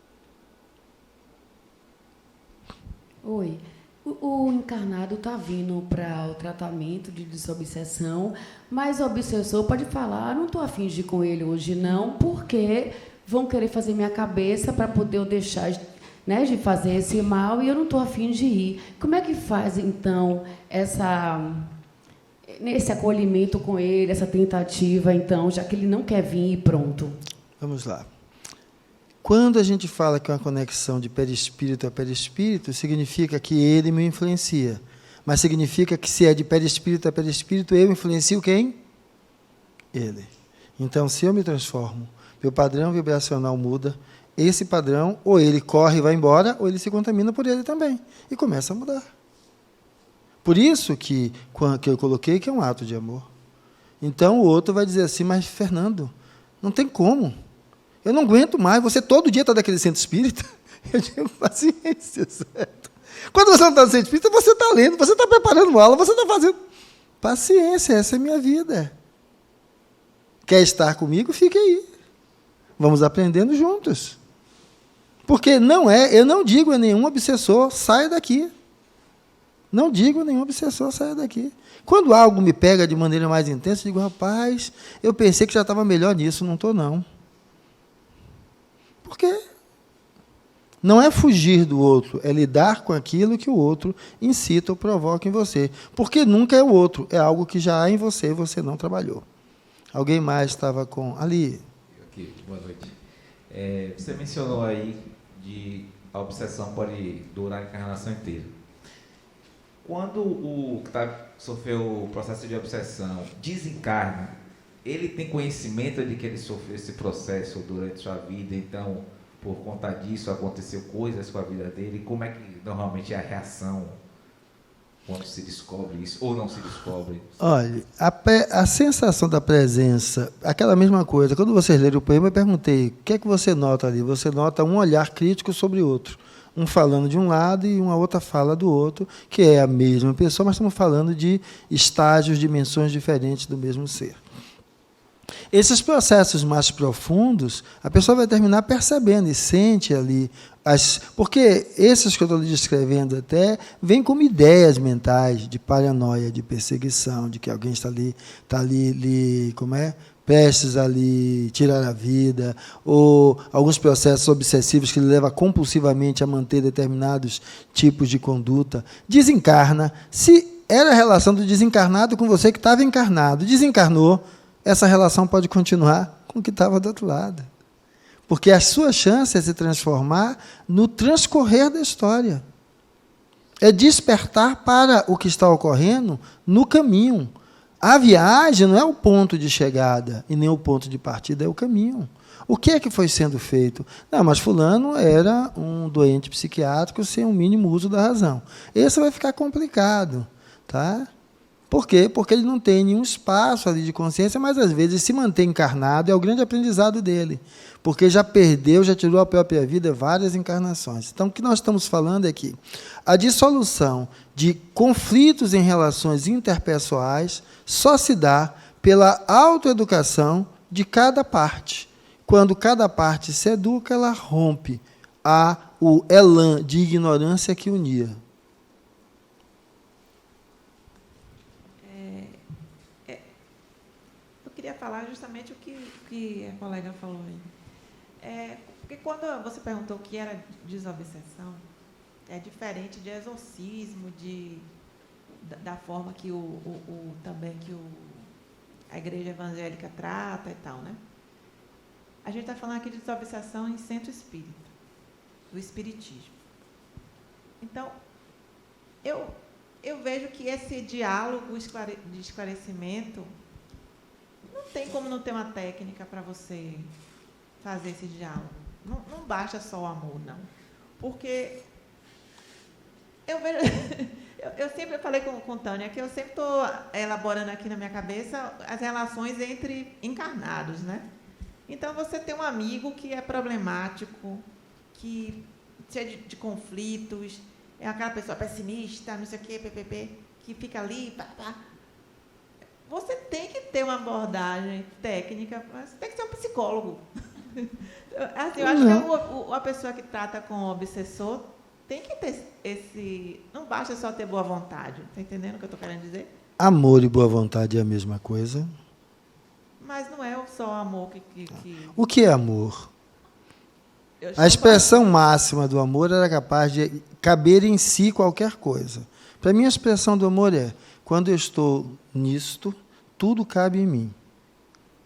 Oi. O encarnado está vindo para o tratamento de desobsessão, mas o obsessor pode falar, não estou afim de ir com ele hoje não, porque vão querer fazer minha cabeça para poder eu deixar, né, de fazer esse mal e eu não estou afim de ir. Como é que faz, então, esse acolhimento com ele, essa tentativa, então, já que ele não quer vir e pronto? Vamos lá. Quando a gente fala que é uma conexão de perispírito a perispírito, significa que ele me influencia. Mas significa que se é de perispírito a perispírito, eu influencio quem? Ele. Então, se eu me transformo, meu padrão vibracional muda, esse padrão, ou ele corre e vai embora, ou ele se contamina por ele também. E começa a mudar. Por isso que eu coloquei que é um ato de amor. Então, o outro vai dizer assim, mas, Fernando, não tem como. Eu não aguento mais, você todo dia está daquele centro espírita. Eu digo, paciência, certo? Quando você não está no centro espírita, você está lendo, você está preparando aula, você está fazendo. Paciência, essa é a minha vida. Quer estar comigo? Fique aí. Vamos aprendendo juntos. Porque eu não digo a nenhum obsessor, saia daqui. Não digo a nenhum obsessor, saia daqui. Quando algo me pega de maneira mais intensa, eu digo, rapaz, eu pensei que já estava melhor nisso, não estou não. Porque não é fugir do outro, é lidar com aquilo que o outro incita ou provoca em você. Porque nunca é o outro, é algo que já há em você e você não trabalhou. Alguém mais estava com... Ali. Aqui, boa noite. Você mencionou aí que a obsessão pode durar a encarnação inteira. Quando o que sofreu o processo de obsessão desencarna, ele tem conhecimento de que ele sofreu esse processo durante sua vida, então, por conta disso, aconteceu coisas com a vida dele? Como é que normalmente é a reação quando se descobre isso, ou não se descobre? Olha, a sensação da presença, aquela mesma coisa. Quando vocês leram o poema, eu perguntei, o que é que você nota ali? Você nota um olhar crítico sobre o outro. Um falando de um lado e uma outra fala do outro, que é a mesma pessoa, mas estamos falando de estágios, dimensões diferentes do mesmo ser. Esses processos mais profundos, a pessoa vai terminar percebendo e sente ali. Porque esses que eu estou descrevendo até, vêm como ideias mentais de paranoia, de perseguição, de que alguém está ali como é? Prestes a lhe tirar a vida, ou alguns processos obsessivos que lhe levam compulsivamente a manter determinados tipos de conduta. Desencarna. Se era a relação do desencarnado com você que estava encarnado, desencarnou, essa relação pode continuar com o que estava do outro lado. Porque a sua chance é se transformar no transcorrer da história. É despertar para o que está ocorrendo no caminho. A viagem não é o ponto de chegada e nem o ponto de partida, é o caminho. O que é que foi sendo feito? Não, mas fulano era um doente psiquiátrico sem um mínimo uso da razão. Esse vai ficar complicado, tá? Por quê? Porque ele não tem nenhum espaço ali de consciência, mas às vezes se manter encarnado é o grande aprendizado dele, porque já perdeu, já tirou a própria vida várias encarnações. Então, o que nós estamos falando é que a dissolução de conflitos em relações interpessoais só se dá pela autoeducação de cada parte. Quando cada parte se educa, ela rompe o elan de ignorância que unia. Eu queria falar justamente o que a colega falou aí. Porque quando você perguntou o que era desobsessão, é diferente de exorcismo, da forma que a igreja evangélica trata e tal, né? A gente está falando aqui de desobsessão em centro espírita, do espiritismo. Então, eu vejo que esse diálogo de esclarecimento não tem como não ter uma técnica para você fazer esse diálogo. Não basta só o amor, não. Porque eu vejo... Eu sempre falei com Tânia que eu sempre estou elaborando aqui na minha cabeça as relações entre encarnados, né? Então, você tem um amigo que é problemático, que cheio de conflitos, é aquela pessoa pessimista, não sei o quê, ppp, que fica ali, pá. Você tem que ter uma abordagem técnica, você tem que ser um psicólogo. Assim, eu acho que a pessoa que trata com o obsessor tem que ter esse... Não basta só ter boa vontade. Está entendendo o que eu estou querendo dizer? Amor e boa vontade é a mesma coisa. Mas não é só o amor que... O que é amor? A expressão máxima do amor era capaz de caber em si qualquer coisa. Para mim, a expressão do amor é: quando eu estou nisto, tudo cabe em mim.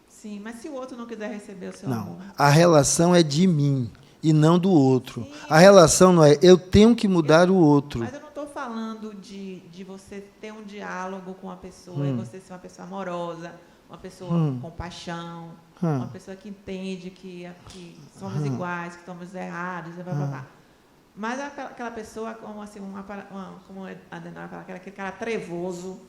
Sim, mas se o outro não quiser receber o seu Não, amor... a relação é de mim e não do outro. Sim. A relação não é eu tenho que mudar o outro. Mas eu não estou falando de você ter um diálogo com a pessoa e você ser uma pessoa amorosa, uma pessoa com compaixão, uma pessoa que entende que somos iguais, que estamos errados, blá, blá, blá. Mas aquela pessoa, como assim, como a Denara fala, aquele cara trevoso,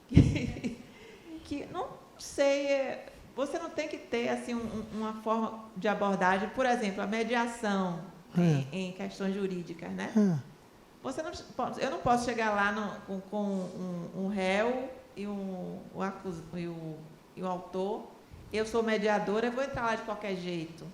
que não sei... Você não tem que ter assim, uma forma de abordagem, por exemplo, a mediação em questões jurídicas, né? Eu não posso chegar lá com um réu e o autor eu sou mediadora, eu vou entrar lá de qualquer jeito.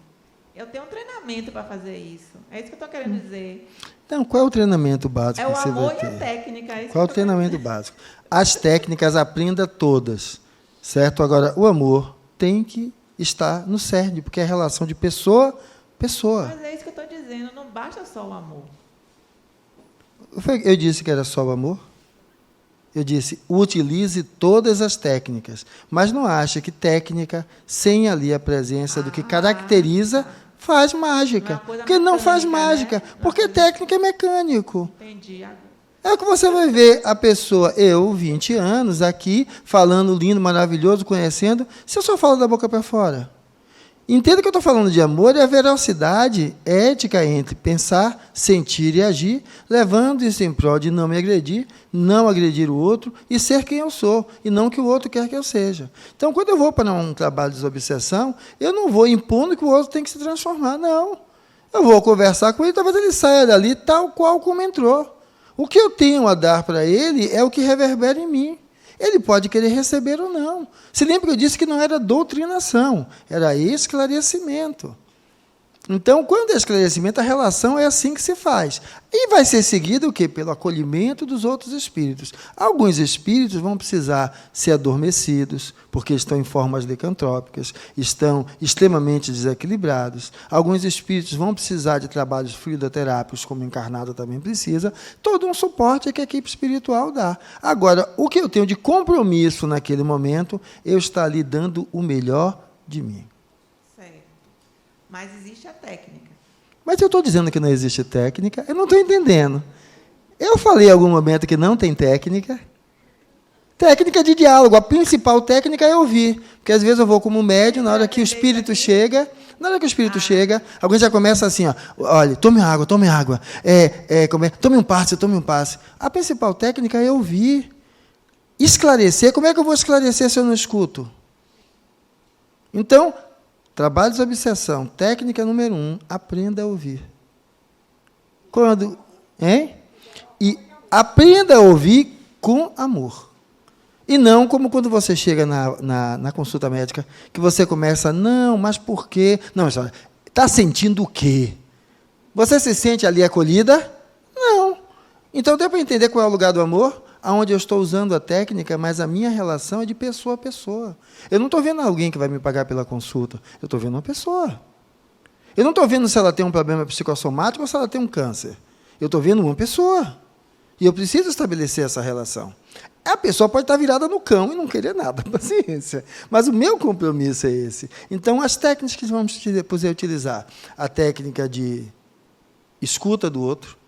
Eu tenho um treinamento para fazer isso. É isso que eu estou querendo dizer. Então, qual é o treinamento básico É o que você amor vai ter? e a técnica. É isso Qual é o que eu tô treinamento básico? As técnicas aprenda todas, certo? Agora, o amor tem que estar no cerne, porque é relação de pessoa a pessoa. Mas é isso que eu estou dizendo, não basta só o amor. Eu disse que era só o amor? Eu disse, utilize todas as técnicas, mas não acha que técnica, sem ali a presença do que caracteriza, faz mágica. Porque não faz mágica, porque técnica é mecânico. Entendi. É o que você vai ver a pessoa, eu, 20 anos, aqui, falando lindo, maravilhoso, conhecendo, se eu só falo da boca para fora. Entenda que eu estou falando de amor e a veracidade ética entre pensar, sentir e agir, levando isso em prol de não me agredir, não agredir o outro e ser quem eu sou, e não que o outro quer que eu seja. Então, quando eu vou para um trabalho de desobsessão, eu não vou impondo que o outro tem que se transformar, não. Eu vou conversar com ele, talvez ele saia dali tal qual como entrou. O que eu tenho a dar para ele é o que reverbera em mim. Ele pode querer receber ou não. Se lembra que eu disse que não era doutrinação, era esclarecimento. Então, quando é esclarecimento, a relação é assim que se faz. E vai ser seguido o quê? Pelo acolhimento dos outros espíritos. Alguns espíritos vão precisar ser adormecidos, porque estão em formas licantrópicas, estão extremamente desequilibrados. Alguns espíritos vão precisar de trabalhos fluidoterápicos, como o encarnado também precisa. Todo um suporte que a equipe espiritual dá. Agora, o que eu tenho de compromisso naquele momento, eu estar ali dando o melhor de mim. Mas existe a técnica. Mas eu estou dizendo que não existe técnica, eu não estou entendendo. Eu falei em algum momento que não tem técnica. Técnica de diálogo, a principal técnica é ouvir. Porque às vezes eu vou como médium, na hora que o espírito chega, alguém já começa assim, ó, olha, tome água, tome um passe. A principal técnica é ouvir. Esclarecer, como é que eu vou esclarecer se eu não escuto? Então, trabalho de obsessão, técnica número 1, aprenda a ouvir. E aprenda a ouvir com amor. E não como quando você chega na consulta médica, que você começa, não, mas por quê? Não, está sentindo o quê? Você se sente ali acolhida? Não. Então, deu para entender qual é o lugar do amor? Onde eu estou usando a técnica, mas a minha relação é de pessoa a pessoa. Eu não estou vendo alguém que vai me pagar pela consulta. Eu estou vendo uma pessoa. Eu não estou vendo se ela tem um problema psicossomático ou se ela tem um câncer. Eu estou vendo uma pessoa. E eu preciso estabelecer essa relação. A pessoa pode estar virada no cão e não querer nada, paciência. Mas o meu compromisso é esse. Então, as técnicas que vamos depois utilizar. A técnica de escuta do outro,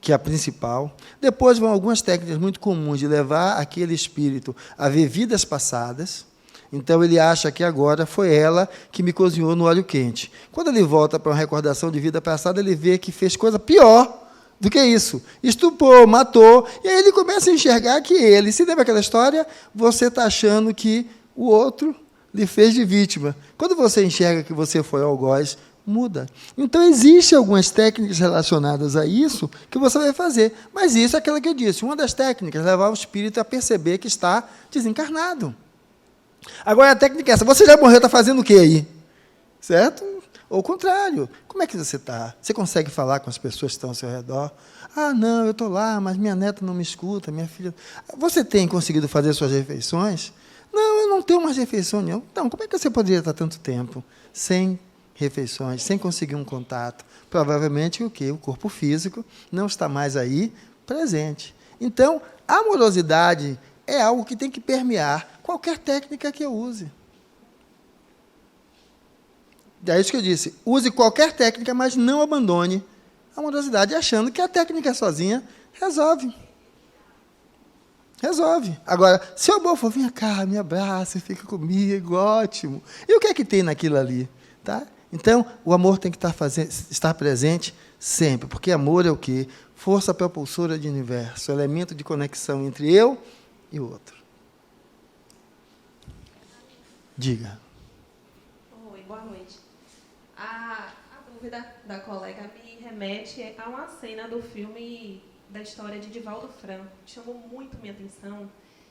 que é a principal. Depois vão algumas técnicas muito comuns de levar aquele espírito a ver vidas passadas. Então, ele acha que agora foi ela que me cozinhou no óleo quente. Quando ele volta para uma recordação de vida passada, ele vê que fez coisa pior do que isso. Estuprou, matou, e aí ele começa a enxergar que ele, se lembra aquela história? Você está achando que o outro lhe fez de vítima. Quando você enxerga que você foi algoz, muda. Então, existem algumas técnicas relacionadas a isso que você vai fazer. Mas isso é aquela que eu disse. Uma das técnicas é levar o espírito a perceber que está desencarnado. Agora, a técnica é essa. Você já morreu, está fazendo o quê aí? Certo? Ou o contrário. Como é que você está? Você consegue falar com as pessoas que estão ao seu redor? Ah, não, eu estou lá, mas minha neta não me escuta, minha filha... Você tem conseguido fazer suas refeições? Não, eu não tenho mais refeição nenhuma. Então, como é que você poderia estar tanto tempo sem refeições, sem conseguir um contato? Provavelmente o quê? O corpo físico não está mais aí presente. Então, a amorosidade é algo que tem que permear qualquer técnica que eu use. É isso que eu disse. Use qualquer técnica, mas não abandone a amorosidade, achando que a técnica sozinha resolve. Resolve. Agora, se o amor for, vem cá, me abraça, fica comigo, ótimo. E o que é que tem naquilo ali? Tá? Então, o amor tem que estar presente sempre, porque amor é o quê? Força propulsora de universo, elemento de conexão entre eu e o outro. Diga. Oi, boa noite. A dúvida da colega me remete a uma cena do filme da história de Divaldo Franco, que chamou muito minha atenção,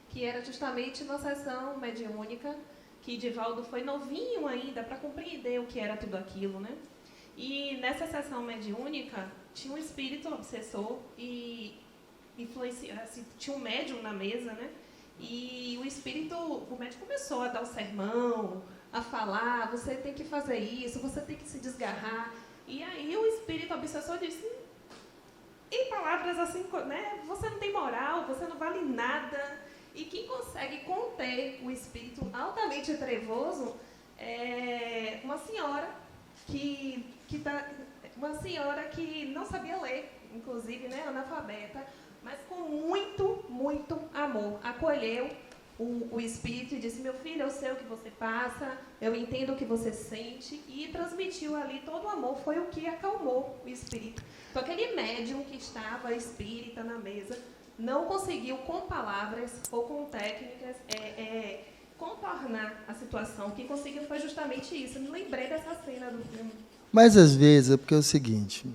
que era justamente uma sessão mediúnica que que Divaldo foi novinho ainda para compreender o que era tudo aquilo, né? E nessa sessão mediúnica tinha um espírito obsessor e assim, tinha um médium na mesa, né? E o médium começou a dar o sermão, a falar, você tem que fazer isso, você tem que se desgarrar. E aí o espírito obsessor disse, em palavras assim, né? Você não tem moral, você não vale nada. E quem consegue conter o espírito altamente trevoso é uma senhora uma senhora que não sabia ler, inclusive, né, analfabeta, mas com muito, muito amor. Acolheu o espírito e disse, meu filho, eu sei o que você passa, eu entendo o que você sente, e transmitiu ali todo o amor, foi o que acalmou o espírito. Então, aquele médium que estava espírita na mesa não conseguiu, com palavras ou com técnicas, contornar a situação. O que conseguiu foi justamente isso. Eu me lembrei dessa cena do filme. Mas, às vezes, é porque é o seguinte,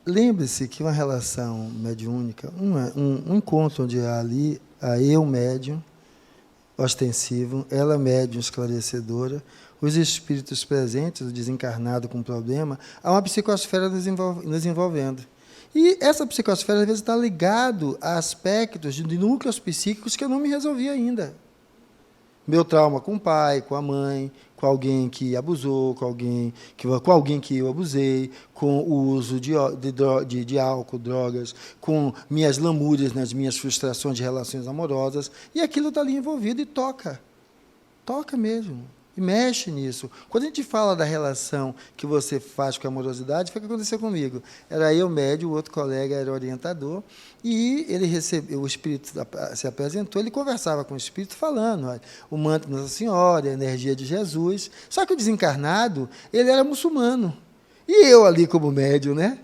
lembre-se que uma relação mediúnica, um encontro onde há ali a eu médium, ostensivo, ela médium esclarecedora, os espíritos presentes, o desencarnado com problema, há uma psicosfera nos envolvendo. E essa psicosfera, às vezes, está ligado a aspectos de núcleos psíquicos que eu não me resolvi ainda. Meu trauma com o pai, com a mãe, com alguém que abusou, com alguém que eu abusei, com o uso de álcool, drogas, com minhas lamúrias nas minhas frustrações de relações amorosas, e aquilo está ali envolvido e toca. Toca mesmo. E mexe nisso. Quando a gente fala da relação que você faz com a amorosidade, foi o que aconteceu comigo. Era eu médio, o outro colega era orientador, e ele recebeu, o espírito se apresentou, ele conversava com o espírito falando, olha, o manto de Nossa Senhora, a energia de Jesus. Só que o desencarnado, ele era muçulmano. E eu ali como médio, né?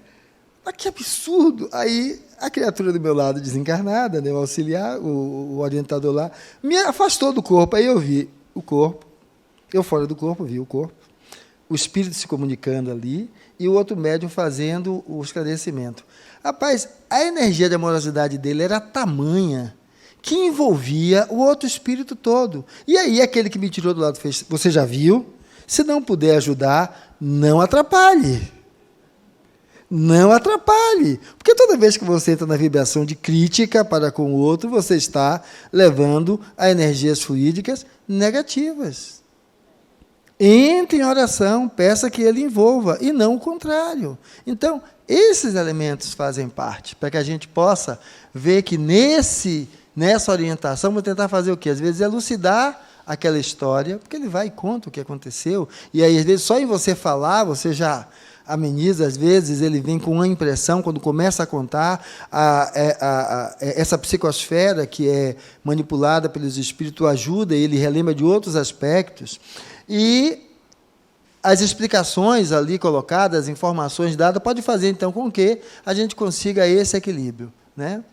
Mas que absurdo! Aí a criatura do meu lado desencarnada, né, o auxiliar, o orientador lá, me afastou do corpo. Aí eu vi o corpo, eu fora do corpo, vi o corpo, o espírito se comunicando ali e o outro médium fazendo o esclarecimento. Rapaz, a energia de amorosidade dele era tamanha que envolvia o outro espírito todo. E aí aquele que me tirou do lado fez, você já viu? Se não puder ajudar, não atrapalhe. Não atrapalhe. Porque toda vez que você entra na vibração de crítica para com o outro, você está levando a energias fluídicas negativas. Entre em oração, peça que ele envolva, e não o contrário. Então, esses elementos fazem parte, para que a gente possa ver que nessa orientação, vou tentar fazer o quê? Às vezes, elucidar aquela história, porque ele vai e conta o que aconteceu, e aí, às vezes, só em você falar, você já ameniza, às vezes, ele vem com uma impressão, quando começa a contar, essa psicosfera que é manipulada pelos espíritos ajuda, ele relembra de outros aspectos, e as explicações ali colocadas, as informações dadas, pode fazer, então, com que a gente consiga esse equilíbrio, né?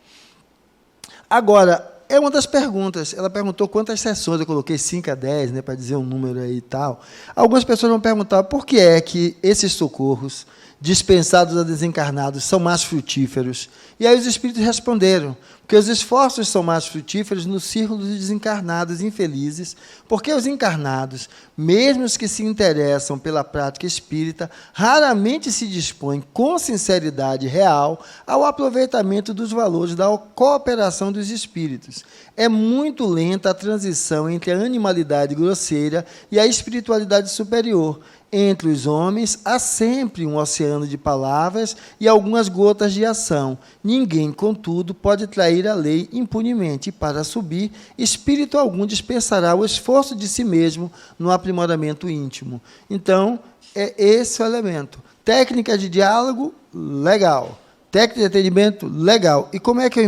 Agora, é uma das perguntas. Ela perguntou quantas sessões, eu coloquei 5 a 10, né, para dizer um número aí e tal. Algumas pessoas vão perguntar por que é que esses socorros dispensados a desencarnados são mais frutíferos. E aí os espíritos responderam, porque os esforços são mais frutíferos no círculo de desencarnados infelizes, porque os encarnados, mesmo os que se interessam pela prática espírita, raramente se dispõem com sinceridade real ao aproveitamento dos valores da cooperação dos espíritos. É muito lenta a transição entre a animalidade grosseira e a espiritualidade superior. Entre os homens há sempre um oceano de palavras e algumas gotas de ação. Ninguém, contudo, pode trair a lei impunemente, e para subir, espírito algum dispensará o esforço de si mesmo no aprimoramento íntimo. Então, é esse o elemento. Técnica de diálogo, legal. Técnica de atendimento, legal. E como é que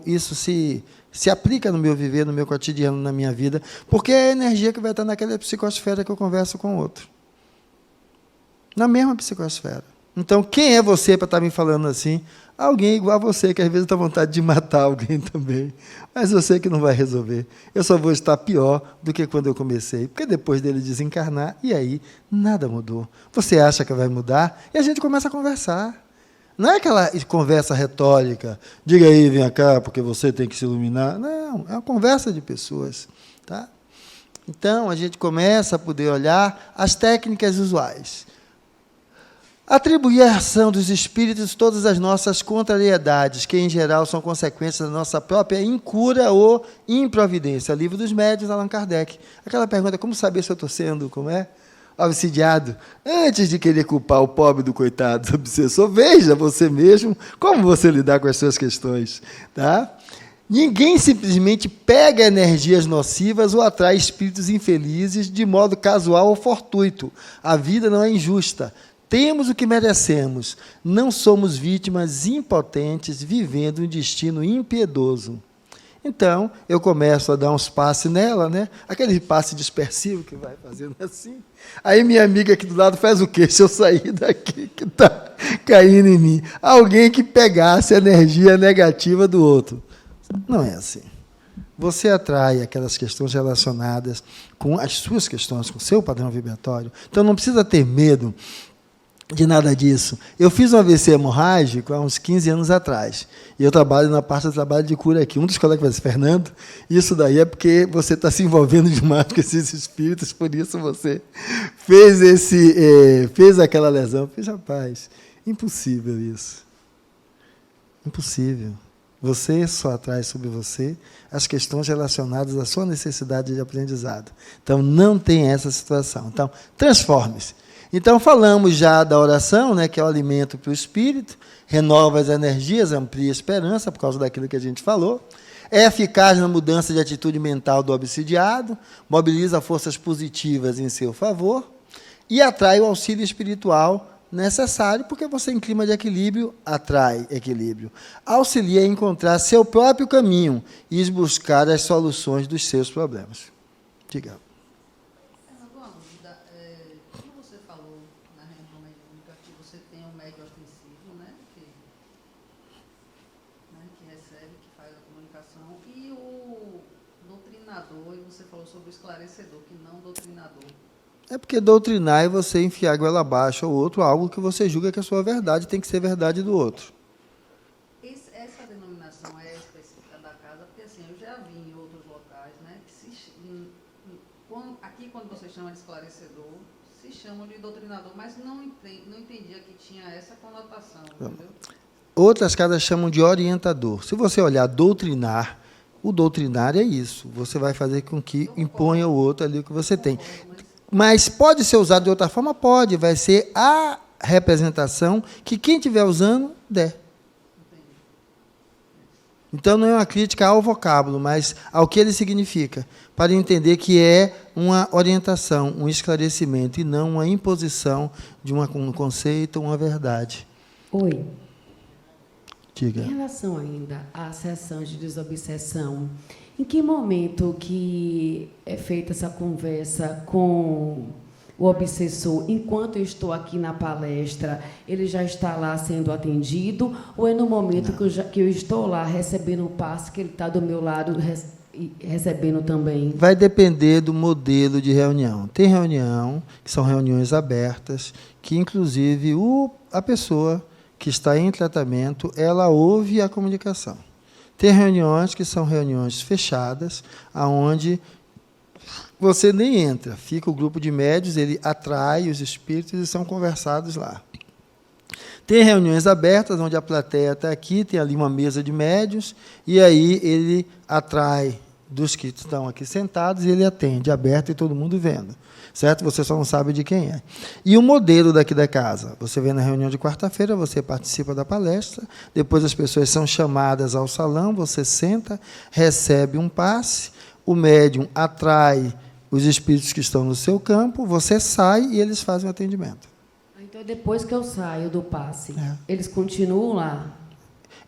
isso se aplica no meu viver, no meu cotidiano, na minha vida? Porque é a energia que vai estar naquela psicosfera que eu converso com o outro. Na mesma psicosfera. Então, quem é você para estar me falando assim? Alguém igual a você, que às vezes está vontade de matar alguém também. Mas eu sei que não vai resolver. Eu só vou estar pior do que quando eu comecei. Porque depois dele desencarnar, e aí, nada mudou. Você acha que vai mudar? E a gente começa a conversar. Não é aquela conversa retórica, diga aí, vem cá, porque você tem que se iluminar. Não, é uma conversa de pessoas. Tá? Então, a gente começa a poder olhar as técnicas usuais. Atribuir à ação dos espíritos todas as nossas contrariedades, que, em geral, são consequências da nossa própria incura ou improvidência. Livro dos Médiuns, Allan Kardec. Aquela pergunta, como saber se eu estou sendo, obsidiado? Antes de querer culpar o pobre do coitado do obsessor, veja você mesmo como você lidar com as suas questões. Tá? Ninguém simplesmente pega energias nocivas ou atrai espíritos infelizes de modo casual ou fortuito. A vida não é injusta. Temos o que merecemos. Não somos vítimas impotentes vivendo um destino impiedoso. Então, eu começo a dar uns passes nela, né? Aquele passe dispersivo que vai fazendo assim. Aí minha amiga aqui do lado faz o quê? Se eu sair daqui, que está caindo em mim. Alguém que pegasse a energia negativa do outro. Não é assim. Você atrai aquelas questões relacionadas com as suas questões, com o seu padrão vibratório. Então, não precisa ter medo de nada disso. Eu fiz um AVC hemorrágico há uns 15 anos atrás. E eu trabalho na parte do trabalho de cura aqui. Um dos colegas disse, Fernando, isso daí é porque você está se envolvendo demais com esses espíritos, por isso você fez aquela lesão. Eu fiz, rapaz, impossível isso. Impossível. Você só atrai sobre você as questões relacionadas à sua necessidade de aprendizado. Então, não tem essa situação. Então, transforme-se. Então, falamos já da oração, né, que é o alimento para o espírito, renova as energias, amplia a esperança, por causa daquilo que a gente falou. É eficaz na mudança de atitude mental do obsidiado, mobiliza forças positivas em seu favor e atrai o auxílio espiritual necessário, porque você, em clima de equilíbrio, atrai equilíbrio. Auxilia a encontrar seu próprio caminho e buscar as soluções dos seus problemas. Diga. Esclarecedor, que não doutrinador. É porque doutrinar é você enfiar a goela abaixo ao outro, algo que você julga que a sua verdade tem que ser verdade do outro. Essa denominação é específica da casa, porque assim, eu já vi em outros locais, né, que aqui quando você chama de esclarecedor, se chamam de doutrinador, mas não entendia que tinha essa conotação, entendeu? Outras casas chamam de orientador. Se você olhar doutrinar, o doutrinar é isso. Você vai fazer com que imponha o outro ali o que você tem. Mas pode ser usado de outra forma? Pode. Vai ser a representação que quem estiver usando der. Então, não é uma crítica ao vocábulo, mas ao que ele significa, para entender que é uma orientação, um esclarecimento, e não uma imposição de um conceito ou uma verdade. Oi. Diga. Em relação ainda à sessão de desobsessão, em que momento que é feita essa conversa com o obsessor, enquanto eu estou aqui na palestra, ele já está lá sendo atendido, ou é no momento que eu estou lá recebendo o passe, que ele está do meu lado recebendo também? Vai depender do modelo de reunião. Tem reunião, que são reuniões abertas, que, inclusive, a pessoa que está em tratamento, ela ouve a comunicação. Tem reuniões que são reuniões fechadas, onde você nem entra, fica o grupo de médiuns, ele atrai os espíritos e são conversados lá. Tem reuniões abertas, onde a plateia está aqui, tem ali uma mesa de médiuns, e aí ele atrai dos que estão aqui sentados e ele atende, aberto e todo mundo vendo. Certo? Você só não sabe de quem é. E o modelo daqui da casa? Você vem na reunião de quarta-feira, você participa da palestra, depois as pessoas são chamadas ao salão, você senta, recebe um passe, o médium atrai os espíritos que estão no seu campo, você sai e eles fazem o atendimento. Então, depois que eu saio do passe, eles continuam lá?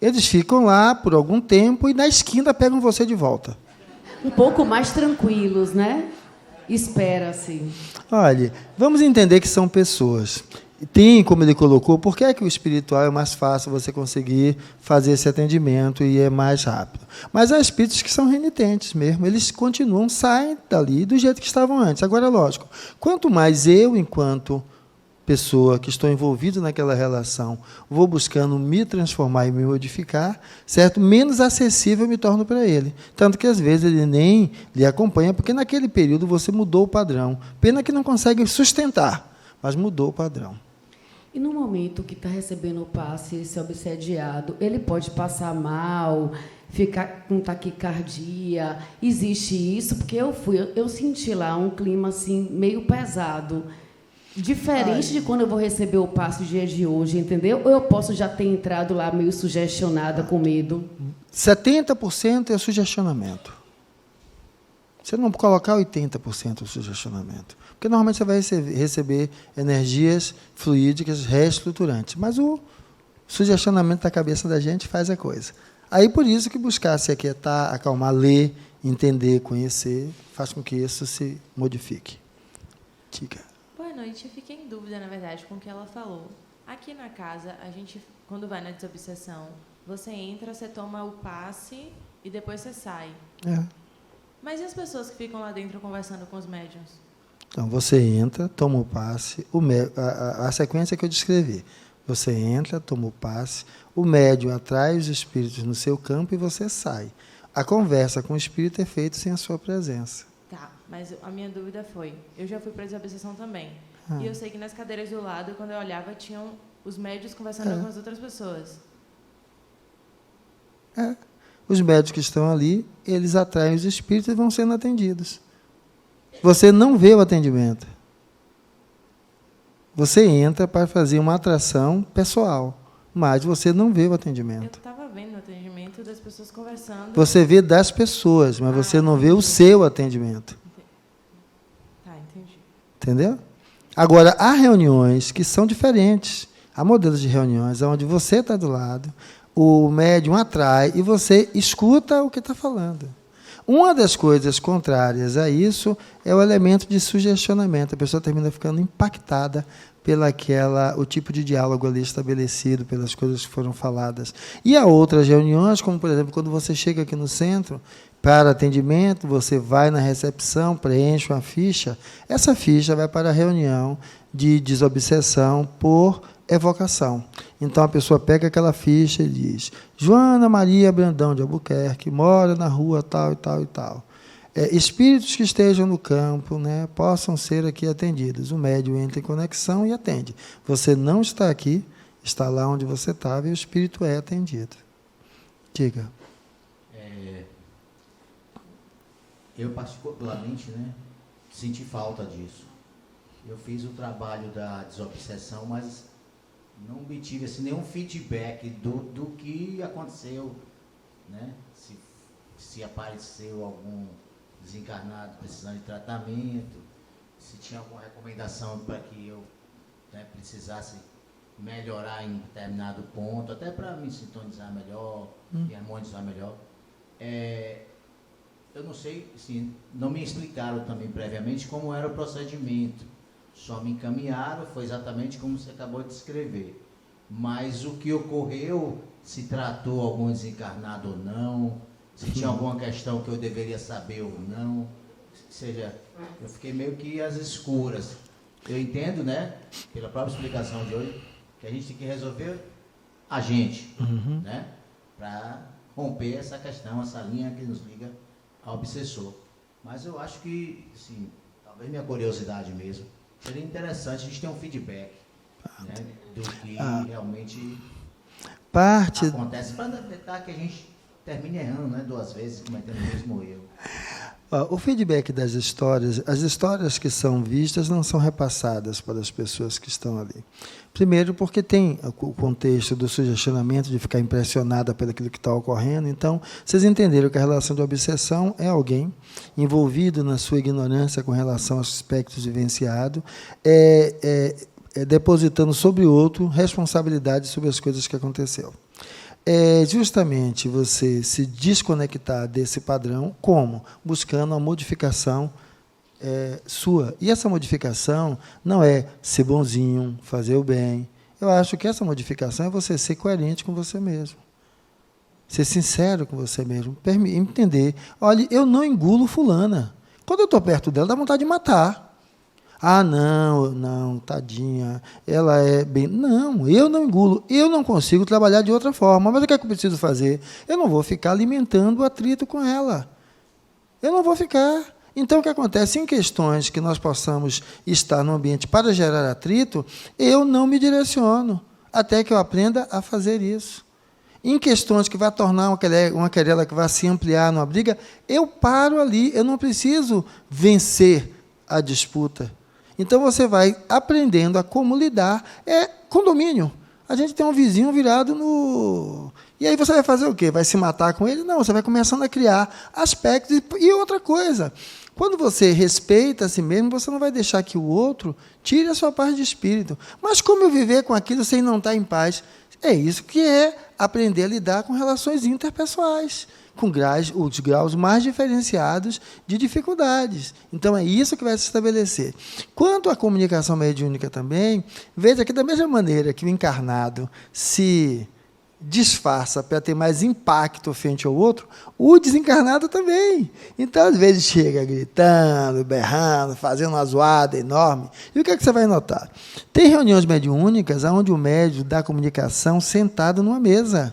Eles ficam lá por algum tempo e na esquina pegam você de volta. Um pouco mais tranquilos, né? Espera-se. Olha, vamos entender que são pessoas. Tem, como ele colocou, por que é que o espiritual é mais fácil você conseguir fazer esse atendimento e é mais rápido? Mas há espíritos que são renitentes mesmo, eles continuam, saem dali do jeito que estavam antes. Agora, lógico, quanto mais eu, enquanto pessoa que estou envolvido naquela relação, vou buscando me transformar e me modificar, certo? Menos acessível eu me torno para ele. Tanto que, às vezes, ele nem lhe acompanha, porque naquele período você mudou o padrão. Pena que não consegue sustentar, mas mudou o padrão. E no momento que está recebendo o passe, esse obsediado, ele pode passar mal, ficar com taquicardia? Existe isso? Porque eu senti lá um clima assim meio pesado. Diferente de quando eu vou receber o passe no dia de hoje, entendeu? Ou eu posso já ter entrado lá meio sugestionada, com medo? 70% é sugestionamento. Você não colocar 80% o sugestionamento. Porque normalmente você vai receber energias fluídicas reestruturantes. Mas o sugestionamento da cabeça da gente faz a coisa. Aí, por isso que buscar se aquietar, acalmar, ler, entender, conhecer, faz com que isso se modifique. Diga. Boa noite. Eu fiquei em dúvida, na verdade, com o que ela falou. Aqui na casa, a gente, quando vai na desobsessão, você entra, você toma o passe e depois você sai. É. Mas e as pessoas que ficam lá dentro conversando com os médiuns? Então, você entra, toma o passe, a sequência que eu descrevi. Você entra, toma o passe, o médium atrai os espíritos no seu campo e você sai. A conversa com o espírito é feita sem a sua presença. Tá, mas a minha dúvida foi, eu já fui para a desobsessão também, e eu sei que nas cadeiras do lado, quando eu olhava, tinham os médiuns conversando com as outras pessoas. É. Os médiuns que estão ali, eles atraem os espíritos e vão sendo atendidos. Você não vê o atendimento. Você entra para fazer uma atração pessoal, mas você não vê o atendimento. Eu estava vendo o atendimento das pessoas conversando. Você vê das pessoas, mas você não vê o seu atendimento. Tá, entendi. Entendeu? Agora, há reuniões que são diferentes. Há modelos de reuniões onde você está do lado, o médium atrai e você escuta o que está falando. Uma das coisas contrárias a isso é o elemento de sugestionamento. A pessoa termina ficando impactada o tipo de diálogo ali estabelecido, pelas coisas que foram faladas. E há outras reuniões, como, por exemplo, quando você chega aqui no centro para atendimento, você vai na recepção, preenche uma ficha. Essa ficha vai para a reunião de desobsessão por evocação. Então, a pessoa pega aquela ficha e diz: Joana Maria Brandão de Albuquerque, mora na rua tal e tal e tal. Espíritos que estejam no campo, né, possam ser aqui atendidos. O médium entra em conexão e atende. Você não está aqui, está lá onde você estava e o espírito é atendido. Diga. Eu, particularmente, né, senti falta disso. Eu fiz o trabalho da desobsessão, mas não obtive assim, nenhum feedback do que aconteceu, né? Se apareceu algum desencarnado precisando de tratamento, se tinha alguma recomendação para que eu, né, precisasse melhorar em determinado ponto, até para me sintonizar melhor, me harmonizar melhor. Eu não sei, assim, não me explicaram também previamente como era o procedimento. Só me encaminharam, foi exatamente como você acabou de descrever. Mas o que ocorreu, se tratou algum desencarnado ou não, se tinha alguma questão que eu deveria saber ou não. Ou seja, eu fiquei meio que às escuras. Eu entendo, né, pela própria explicação de hoje, que a gente tem que resolver a gente, né, para romper essa questão, essa linha que nos liga ao obsessor. Mas eu acho que, assim, talvez minha curiosidade mesmo, seria interessante a gente ter um feedback, né, do que realmente acontece, para não evitar que a gente termine errando, né, 2 vezes, cometendo o mesmo erro. O feedback das histórias, as histórias que são vistas não são repassadas para as pessoas que estão ali. Primeiro, porque tem o contexto do sugestionamento, de ficar impressionada pelo aquilo que está ocorrendo. Então, vocês entenderam que a relação de obsessão é alguém envolvido na sua ignorância com relação aos aspectos vivenciados, depositando sobre o outro responsabilidade sobre as coisas que aconteceu. É justamente você se desconectar desse padrão, como? Buscando uma modificação sua. E essa modificação não é ser bonzinho, fazer o bem. Eu acho que essa modificação é você ser coerente com você mesmo. Ser sincero com você mesmo. Entender. Olha, eu não engulo fulana. Quando eu estou perto dela, dá vontade de matar. Ah, não, tadinha, ela é bem... Não, eu não engulo, eu não consigo trabalhar de outra forma, mas o que é que eu preciso fazer? Eu não vou ficar alimentando o atrito com ela. Eu não vou ficar. Então, o que acontece? Em questões que nós possamos estar no ambiente para gerar atrito, eu não me direciono, até que eu aprenda a fazer isso. Em questões que vai tornar uma querela que vai se ampliar numa briga, eu paro ali, eu não preciso vencer a disputa. Então, você vai aprendendo a como lidar. É condomínio. A gente tem um vizinho virado no... E aí você vai fazer o quê? Vai se matar com ele? Não, você vai começando a criar aspectos. E outra coisa, quando você respeita a si mesmo, você não vai deixar que o outro tire a sua paz de espírito. Mas como eu viver com aquilo sem não estar em paz? É isso que é aprender a lidar com relações interpessoais, com os graus mais diferenciados de dificuldades. Então, é isso que vai se estabelecer. Quanto à comunicação mediúnica também, veja que, da mesma maneira que o encarnado se disfarça para ter mais impacto frente ao outro, o desencarnado também. Então, às vezes, chega gritando, berrando, fazendo uma zoada enorme. E o que é que você vai notar? Tem reuniões mediúnicas onde o médium dá comunicação sentado numa mesa.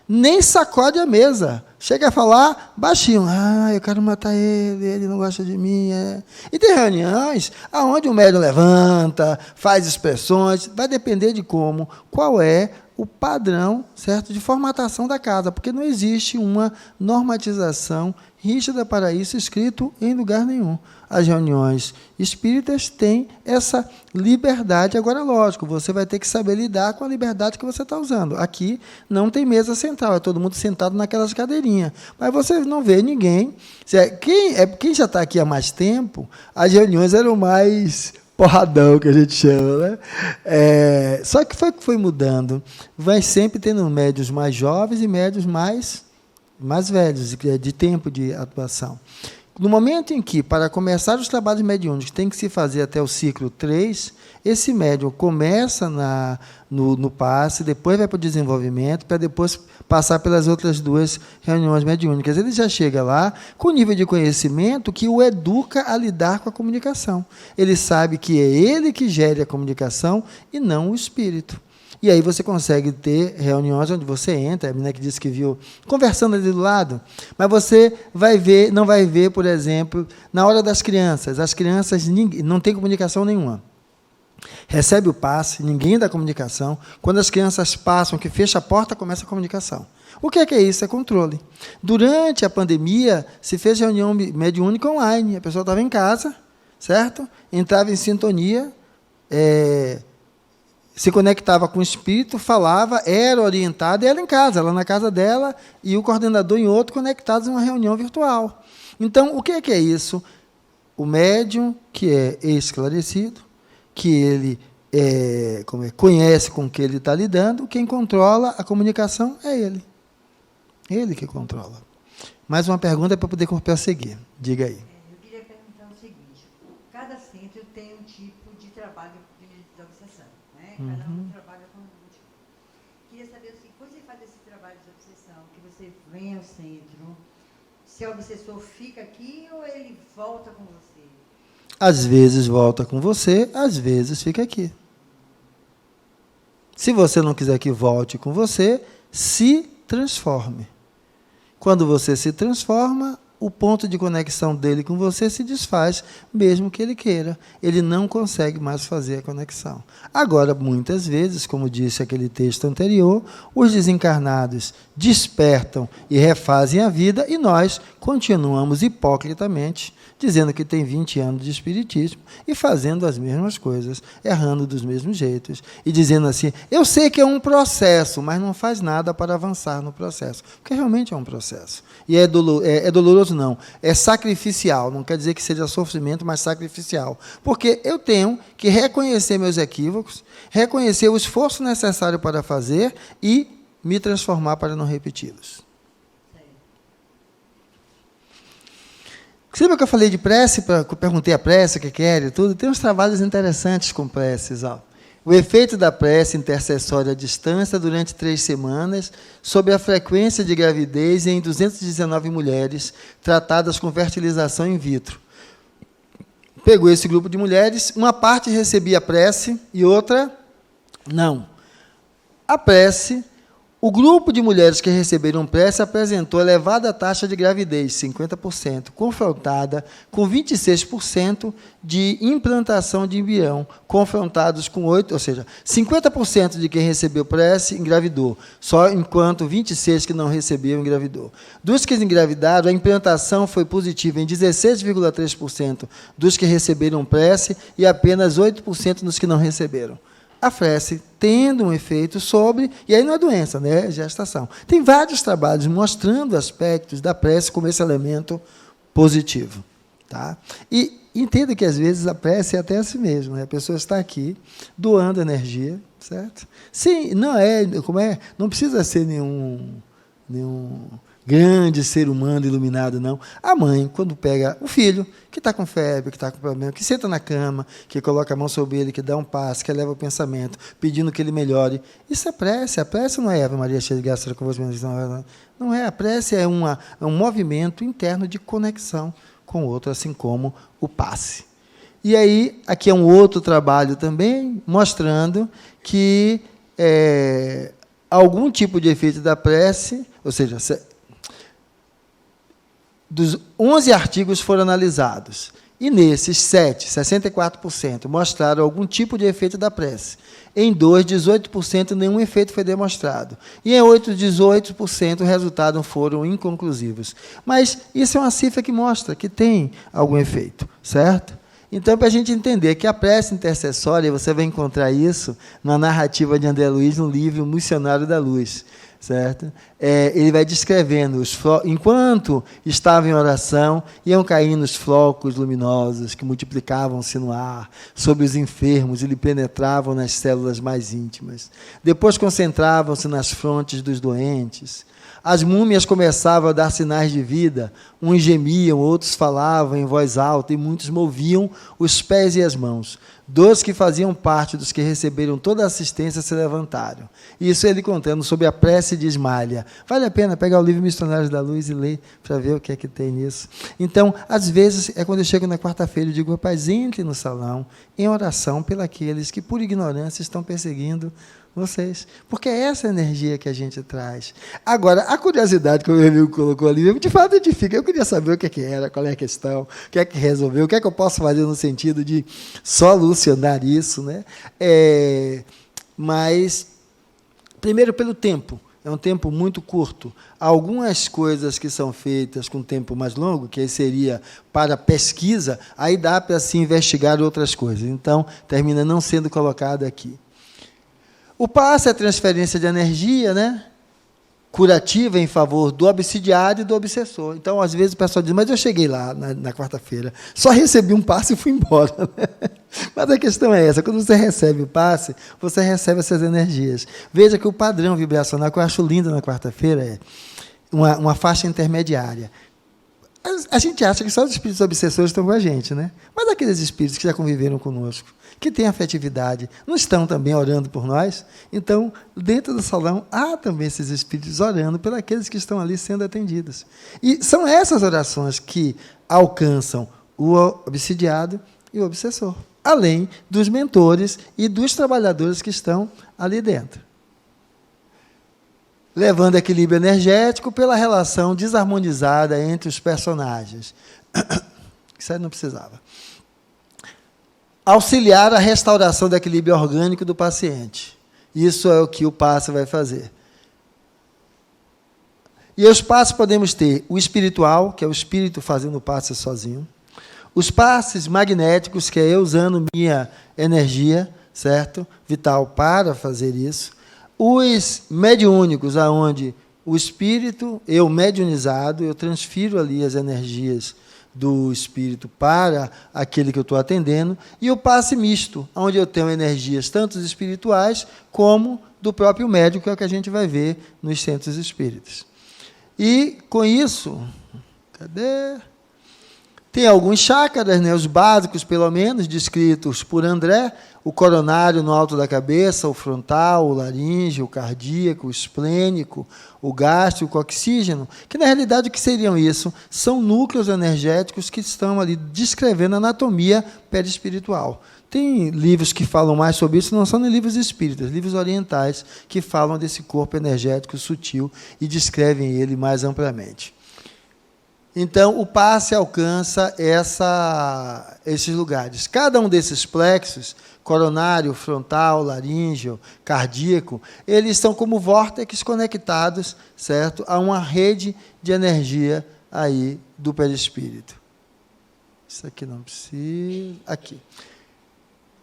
Nem sacode a mesa. Chega a falar baixinho. Ah, eu quero matar ele não gosta de mim. É. E tem reuniões onde o médium levanta, faz expressões, vai depender de como, qual é o padrão, certo, de formatação da casa, porque não existe uma normatização rígida para isso escrito em lugar nenhum. As reuniões espíritas têm essa liberdade. Agora, lógico, você vai ter que saber lidar com a liberdade que você está usando. Aqui não tem mesa central, é todo mundo sentado naquelas cadeirinhas. Mas você não vê ninguém. Quem já está aqui há mais tempo, as reuniões eram mais porradão, que a gente chama, né? Só que foi mudando. Vai sempre tendo médios mais jovens e médios mais velhos, de tempo de atuação. No momento em que, para começar os trabalhos mediúnicos, tem que se fazer até o ciclo 3, esse médium começa no passe, depois vai para o desenvolvimento, para depois passar pelas outras 2 reuniões mediúnicas. Ele já chega lá com nível de conhecimento que o educa a lidar com a comunicação. Ele sabe que é ele que gere a comunicação e não o espírito. E aí você consegue ter reuniões onde você entra, a menina que disse que viu, conversando ali do lado, mas você não vai ver, por exemplo, na hora das crianças. As crianças não têm comunicação nenhuma. Recebe o passe, ninguém dá comunicação. Quando as crianças passam, que fecha a porta, começa a comunicação. O que é isso? É controle. Durante a pandemia, se fez reunião mediúnica online. A pessoa estava em casa, certo? Entrava em sintonia, se conectava com o espírito, falava, era orientada, ela em casa, ela na casa dela e o coordenador em outro, conectados em uma reunião virtual. Então, o que é isso? O médium, que é esclarecido, que ele conhece com o que ele está lidando, quem controla a comunicação é ele. Ele que controla. Mais uma pergunta para poder prosseguir. Diga aí. Eu queria perguntar o seguinte: cada centro tem um tipo de trabalho de desobsessão, né? Cada um trabalha com um tipo. Queria saber assim, quando você faz esse trabalho de obsessão, que você vem ao centro, se o obsessor fica aqui ou ele volta com você? Às vezes volta com você, às vezes fica aqui. Se você não quiser que volte com você, se transforme. Quando você se transforma, o ponto de conexão dele com você se desfaz, mesmo que ele queira. Ele não consegue mais fazer a conexão. Agora, muitas vezes, como disse aquele texto anterior, os desencarnados despertam e refazem a vida e nós continuamos hipocritamente dizendo que tem 20 anos de espiritismo e fazendo as mesmas coisas, errando dos mesmos jeitos e dizendo assim, eu sei que é um processo, mas não faz nada para avançar no processo, porque realmente é um processo. E é doloroso não, é sacrificial, não quer dizer que seja sofrimento, mas sacrificial, porque eu tenho que reconhecer meus equívocos, reconhecer o esforço necessário para fazer e me transformar para não repeti-los. Lembra que eu falei de prece, que eu perguntei a prece, o que quer e tudo? Tem uns trabalhos interessantes com preces. Ó. O efeito da prece intercessória à distância durante 3 semanas, sobre a frequência de gravidez em 219 mulheres tratadas com fertilização in vitro. pegou esse grupo de mulheres, uma parte recebia a prece e outra não. A prece, o grupo de mulheres que receberam prece apresentou elevada taxa de gravidez, 50%, confrontada com 26% de implantação de embrião, confrontados com 8%, ou seja, 50% de quem recebeu prece engravidou, só enquanto 26% que não receberam engravidou. Dos que engravidaram, a implantação foi positiva em 16,3% dos que receberam prece e apenas 8% dos que não receberam. A prece tendo um efeito sobre, e aí não é doença, né? É gestação. Tem vários trabalhos mostrando aspectos da prece como esse elemento positivo. Tá? E entenda que, às vezes, a prece é até assim mesmo. Né? A pessoa está aqui doando energia, certo? Sim, não é, como é? Não precisa ser nenhum grande ser humano iluminado, não. A mãe, quando pega o filho, que está com febre, que está com problema, que senta na cama, que coloca a mão sobre ele, que dá um passo, que eleva o pensamento, pedindo que ele melhore. Isso é prece. A prece não é Ave Maria cheia de graça convosco, não é. A prece é um movimento interno de conexão com o outro, assim como o passe. E aí, aqui é um outro trabalho também, mostrando que algum tipo de efeito da prece, ou seja, dos 11 artigos foram analisados, e nesses 7, 64%, mostraram algum tipo de efeito da prece. Em 2, 18%, nenhum efeito foi demonstrado. E em 8, 18%, os resultados foram inconclusivos. Mas isso é uma cifra que mostra que tem algum efeito, certo? Então, para a gente entender que a prece intercessória, você vai encontrar isso na narrativa de André Luiz, no livro Missionário da Luz. Certo? Ele vai descrevendo, enquanto estava em oração, iam caindo os flocos luminosos que multiplicavam-se no ar, sobre os enfermos e lhe penetravam nas células mais íntimas. Depois concentravam-se nas frontes dos doentes. As múmias começavam a dar sinais de vida, uns gemiam, outros falavam em voz alta, e muitos moviam os pés e as mãos. 2 que faziam parte dos que receberam toda a assistência se levantaram. Isso ele contando sobre a prece de Ismália. Vale a pena pegar o livro Missionários da Luz e ler para ver o que é que tem nisso. Então, às vezes, quando eu chego na quarta-feira, eu digo, rapaz, entre no salão em oração pelos que, por ignorância, estão perseguindo vocês. Porque é essa energia que a gente traz. Agora, a curiosidade que o meu amigo colocou ali, de fato, edifica. Eu queria saber o que é que era, qual é a questão, o que é que resolveu, o que é que eu posso fazer no sentido de solucionar isso. Né? Mas, primeiro, pelo tempo. É um tempo muito curto. Algumas coisas que são feitas com tempo mais longo, que aí seria para pesquisa, aí dá para se investigar outras coisas. Então, termina não sendo colocado aqui. O passe é a transferência de energia, né? Curativa em favor do obsidiário e do obsessor. Então, às vezes, o pessoal diz, mas eu cheguei lá na quarta-feira, só recebi um passe e fui embora. Né? Mas a questão é essa, quando você recebe o passe, você recebe essas energias. Veja que o padrão vibracional, que eu acho lindo na quarta-feira, é uma faixa intermediária. A gente acha que só os espíritos obsessores estão com a gente, né? Mas aqueles espíritos que já conviveram conosco, que têm afetividade, não estão também orando por nós? Então, dentro do salão, há também esses espíritos orando por aqueles que estão ali sendo atendidos. E são essas orações que alcançam o obsidiado e o obsessor, além dos mentores e dos trabalhadores que estão ali dentro. Levando equilíbrio energético pela relação desarmonizada entre os personagens. Isso aí não precisava. Auxiliar a restauração do equilíbrio orgânico do paciente. Isso é o que o passe vai fazer. E os passes podemos ter o espiritual, que é o espírito fazendo o passe sozinho. Os passes magnéticos, que é eu usando minha energia, certo? Vital para fazer isso. Os mediúnicos, aonde o espírito, eu mediunizado, eu transfiro ali as energias do espírito para aquele que eu estou atendendo, e o passe misto, onde eu tenho energias tanto espirituais como do próprio médico, que é o que a gente vai ver nos centros espíritas. E, com isso, Tem alguns chakras, né, os básicos, pelo menos, descritos por André, o coronário no alto da cabeça, o frontal, o laríngeo, o cardíaco, o esplênico, o gástrico, o oxígeno, que, na realidade, o que seriam isso? São núcleos energéticos que estão ali descrevendo a anatomia perispiritual. Tem livros que falam mais sobre isso, não são nem livros espíritas, livros orientais, que falam desse corpo energético sutil e descrevem ele mais amplamente. Então, o passe alcança esses lugares. Cada um desses plexos, coronário, frontal, laríngeo, cardíaco, eles são como vórtices conectados, certo, a uma rede de energia aí do perispírito. Isso aqui não precisa. Aqui.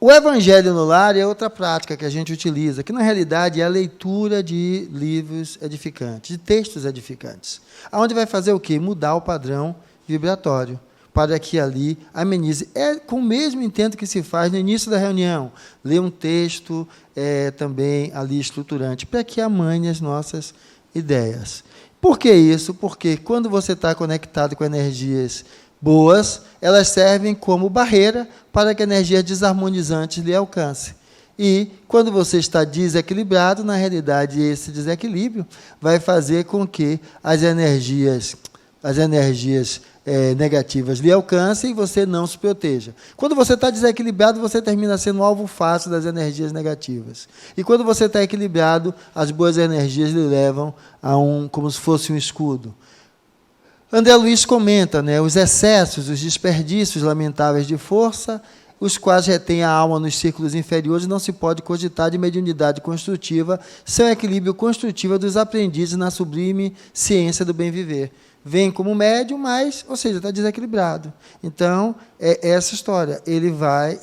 O Evangelho no Lar é outra prática que a gente utiliza, que, na realidade, é a leitura de livros edificantes, de textos edificantes. Onde vai fazer o quê? Mudar o padrão vibratório, para que ali amenize. É com o mesmo intento que se faz no início da reunião. Ler um texto também ali estruturante, para que amane as nossas ideias. Por que isso? Porque quando você está conectado com energias boas, elas servem como barreira para que energias desarmonizantes lhe alcancem. E, quando você está desequilibrado, na realidade, esse desequilíbrio vai fazer com que as energias negativas lhe alcancem e você não se proteja. Quando você está desequilibrado, você termina sendo alvo fácil das energias negativas. E, quando você está equilibrado, as boas energias lhe levam a como se fosse um escudo. André Luiz comenta, né, os excessos, os desperdícios lamentáveis de força, os quais retêm a alma nos círculos inferiores, não se pode cogitar de mediunidade construtiva sem o equilíbrio construtivo dos aprendizes na sublime ciência do bem viver. Vem como médium, mas, ou seja, está desequilibrado. Então, é essa história. Ele vai,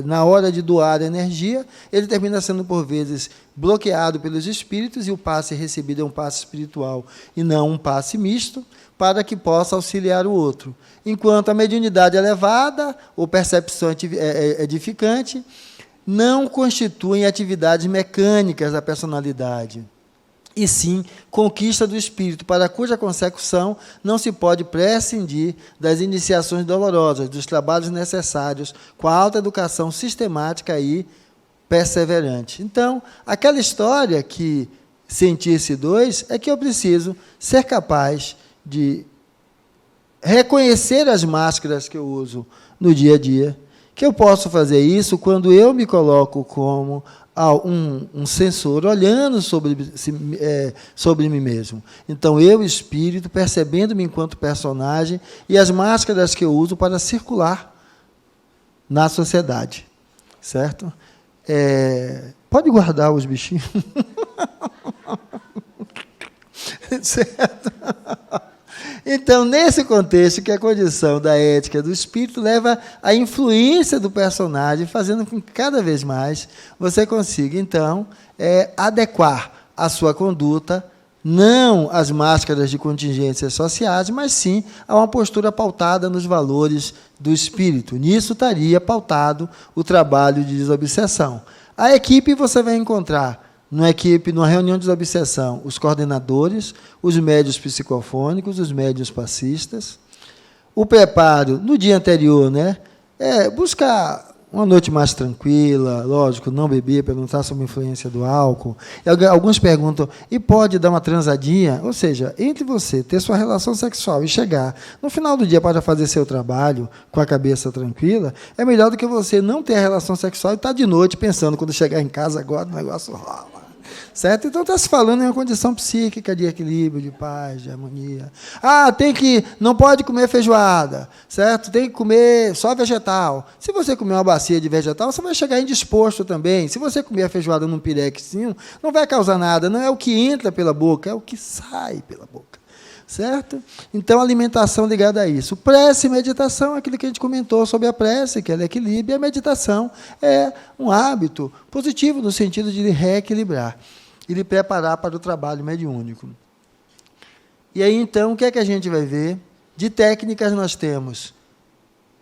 na hora de doar energia, ele termina sendo, por vezes, bloqueado pelos espíritos, e o passe recebido é um passe espiritual e não um passe misto, para que possa auxiliar o outro. Enquanto a mediunidade elevada, ou percepção edificante, não constituem atividades mecânicas da personalidade, e sim conquista do espírito, para cuja consecução não se pode prescindir das iniciações dolorosas, dos trabalhos necessários, com a alta educação sistemática e perseverante. Então, aquela história que sentisse dois é que eu preciso ser capaz de reconhecer as máscaras que eu uso no dia a dia, que eu posso fazer isso quando eu me coloco como um sensor olhando sobre mim mesmo. Então, eu, espírito, percebendo-me enquanto personagem e as máscaras que eu uso para circular na sociedade. Certo? Pode guardar os bichinhos. Certo? Então, nesse contexto, que a condição da ética do espírito leva à influência do personagem, fazendo com que cada vez mais você consiga, então, adequar a sua conduta, não às máscaras de contingências sociais, mas sim a uma postura pautada nos valores do espírito. Nisso estaria pautado o trabalho de desobsessão. A equipe você vai encontrar numa reunião de desobsessão, os coordenadores, os médiuns psicofônicos, os médiuns passistas. O preparo no dia anterior, né, buscar uma noite mais tranquila, lógico, não beber, para não estar sob influência do álcool. E alguns perguntam, e pode dar uma transadinha? Ou seja, entre você ter sua relação sexual e chegar no final do dia para fazer seu trabalho com a cabeça tranquila, é melhor do que você não ter a relação sexual e estar de noite pensando, quando chegar em casa agora, o negócio rola. Certo? Então, está se falando em uma condição psíquica de equilíbrio, de paz, de harmonia. Não pode comer feijoada, certo? Tem que comer só vegetal. Se você comer uma bacia de vegetal, você vai chegar indisposto também. Se você comer a feijoada num pirexinho, não vai causar nada. Não é o que entra pela boca, é o que sai pela boca. Certo? Então, alimentação ligada a isso. Prece e meditação, aquilo que a gente comentou sobre a prece, que ela equilibra, e a meditação é um hábito positivo, no sentido de lhe reequilibrar e lhe preparar para o trabalho mediúnico. E aí, então, o que é que a gente vai ver? De técnicas nós temos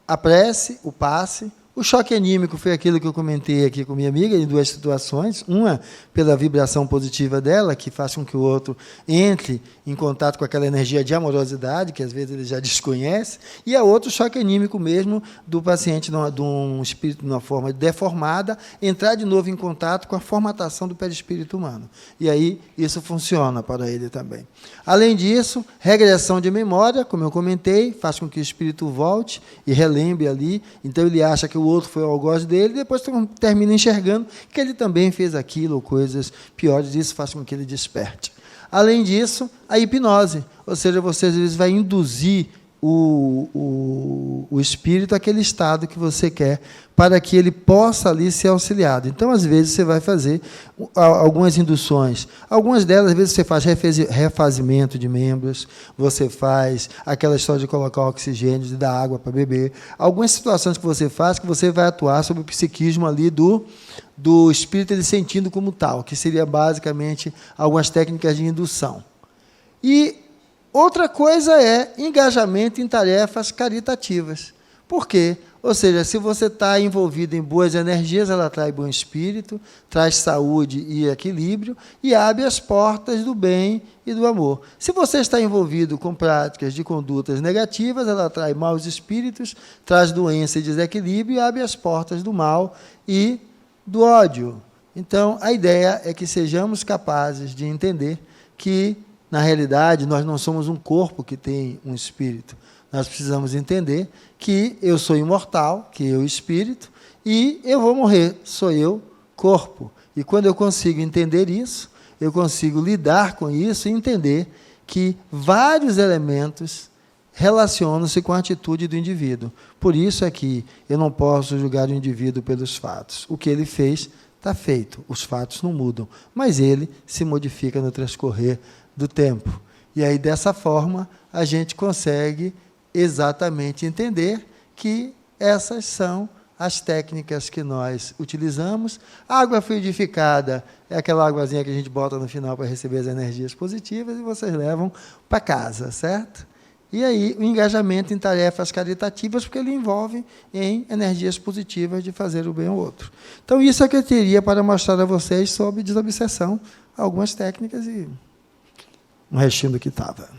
a prece, o passe, O choque anímico foi aquilo que eu comentei aqui com minha amiga, em duas situações. Uma, pela vibração positiva dela, que faz com que o outro entre em contato com aquela energia de amorosidade, que às vezes ele já desconhece. E a outra, o choque anímico mesmo, do paciente, de um espírito de uma forma deformada, entrar de novo em contato com a formatação do perispírito humano. E aí, isso funciona para ele também. Além disso, regressão de memória, como eu comentei, faz com que o espírito volte e relembre ali. Então, ele acha que o outro foi o algoz dele, e depois termina enxergando que ele também fez aquilo, ou coisas piores. Isso faz com que ele desperte. Além disso, a hipnose, ou seja, você às vezes vai induzir o espírito àquele estado que você quer, para que ele possa ali ser auxiliado. Então, às vezes, você vai fazer algumas induções. Algumas delas, às vezes, você faz refazimento de membros, você faz aquela história de colocar oxigênio, de dar água para beber. Algumas situações que você faz, que você vai atuar sobre o psiquismo ali do espírito, ele sentindo como tal, que seria basicamente algumas técnicas de indução. E outra coisa é engajamento em tarefas caritativas. Por quê? Ou seja, se você está envolvido em boas energias, ela traz bom espírito, traz saúde e equilíbrio e abre as portas do bem e do amor. Se você está envolvido com práticas de condutas negativas, ela traz maus espíritos, traz doença e desequilíbrio e abre as portas do mal e do ódio. Então, a ideia é que sejamos capazes de entender que, na realidade, nós não somos um corpo que tem um espírito. Nós precisamos entender que eu sou imortal, que eu espírito, e eu vou morrer, sou eu corpo. E quando eu consigo entender isso, eu consigo lidar com isso e entender que vários elementos relacionam-se com a atitude do indivíduo. Por isso é que eu não posso julgar o indivíduo pelos fatos. O que ele fez está feito, os fatos não mudam, mas ele se modifica no transcorrer do tempo. E aí, dessa forma, a gente consegue exatamente entender que essas são as técnicas que nós utilizamos. A água fluidificada é aquela águazinha que a gente bota no final para receber as energias positivas e vocês levam para casa, certo? E aí, o engajamento em tarefas caritativas, porque ele envolve em energias positivas de fazer o bem ao outro. Então, isso é o que eu teria para mostrar a vocês sobre desobsessão, algumas técnicas e um restinho do que estava.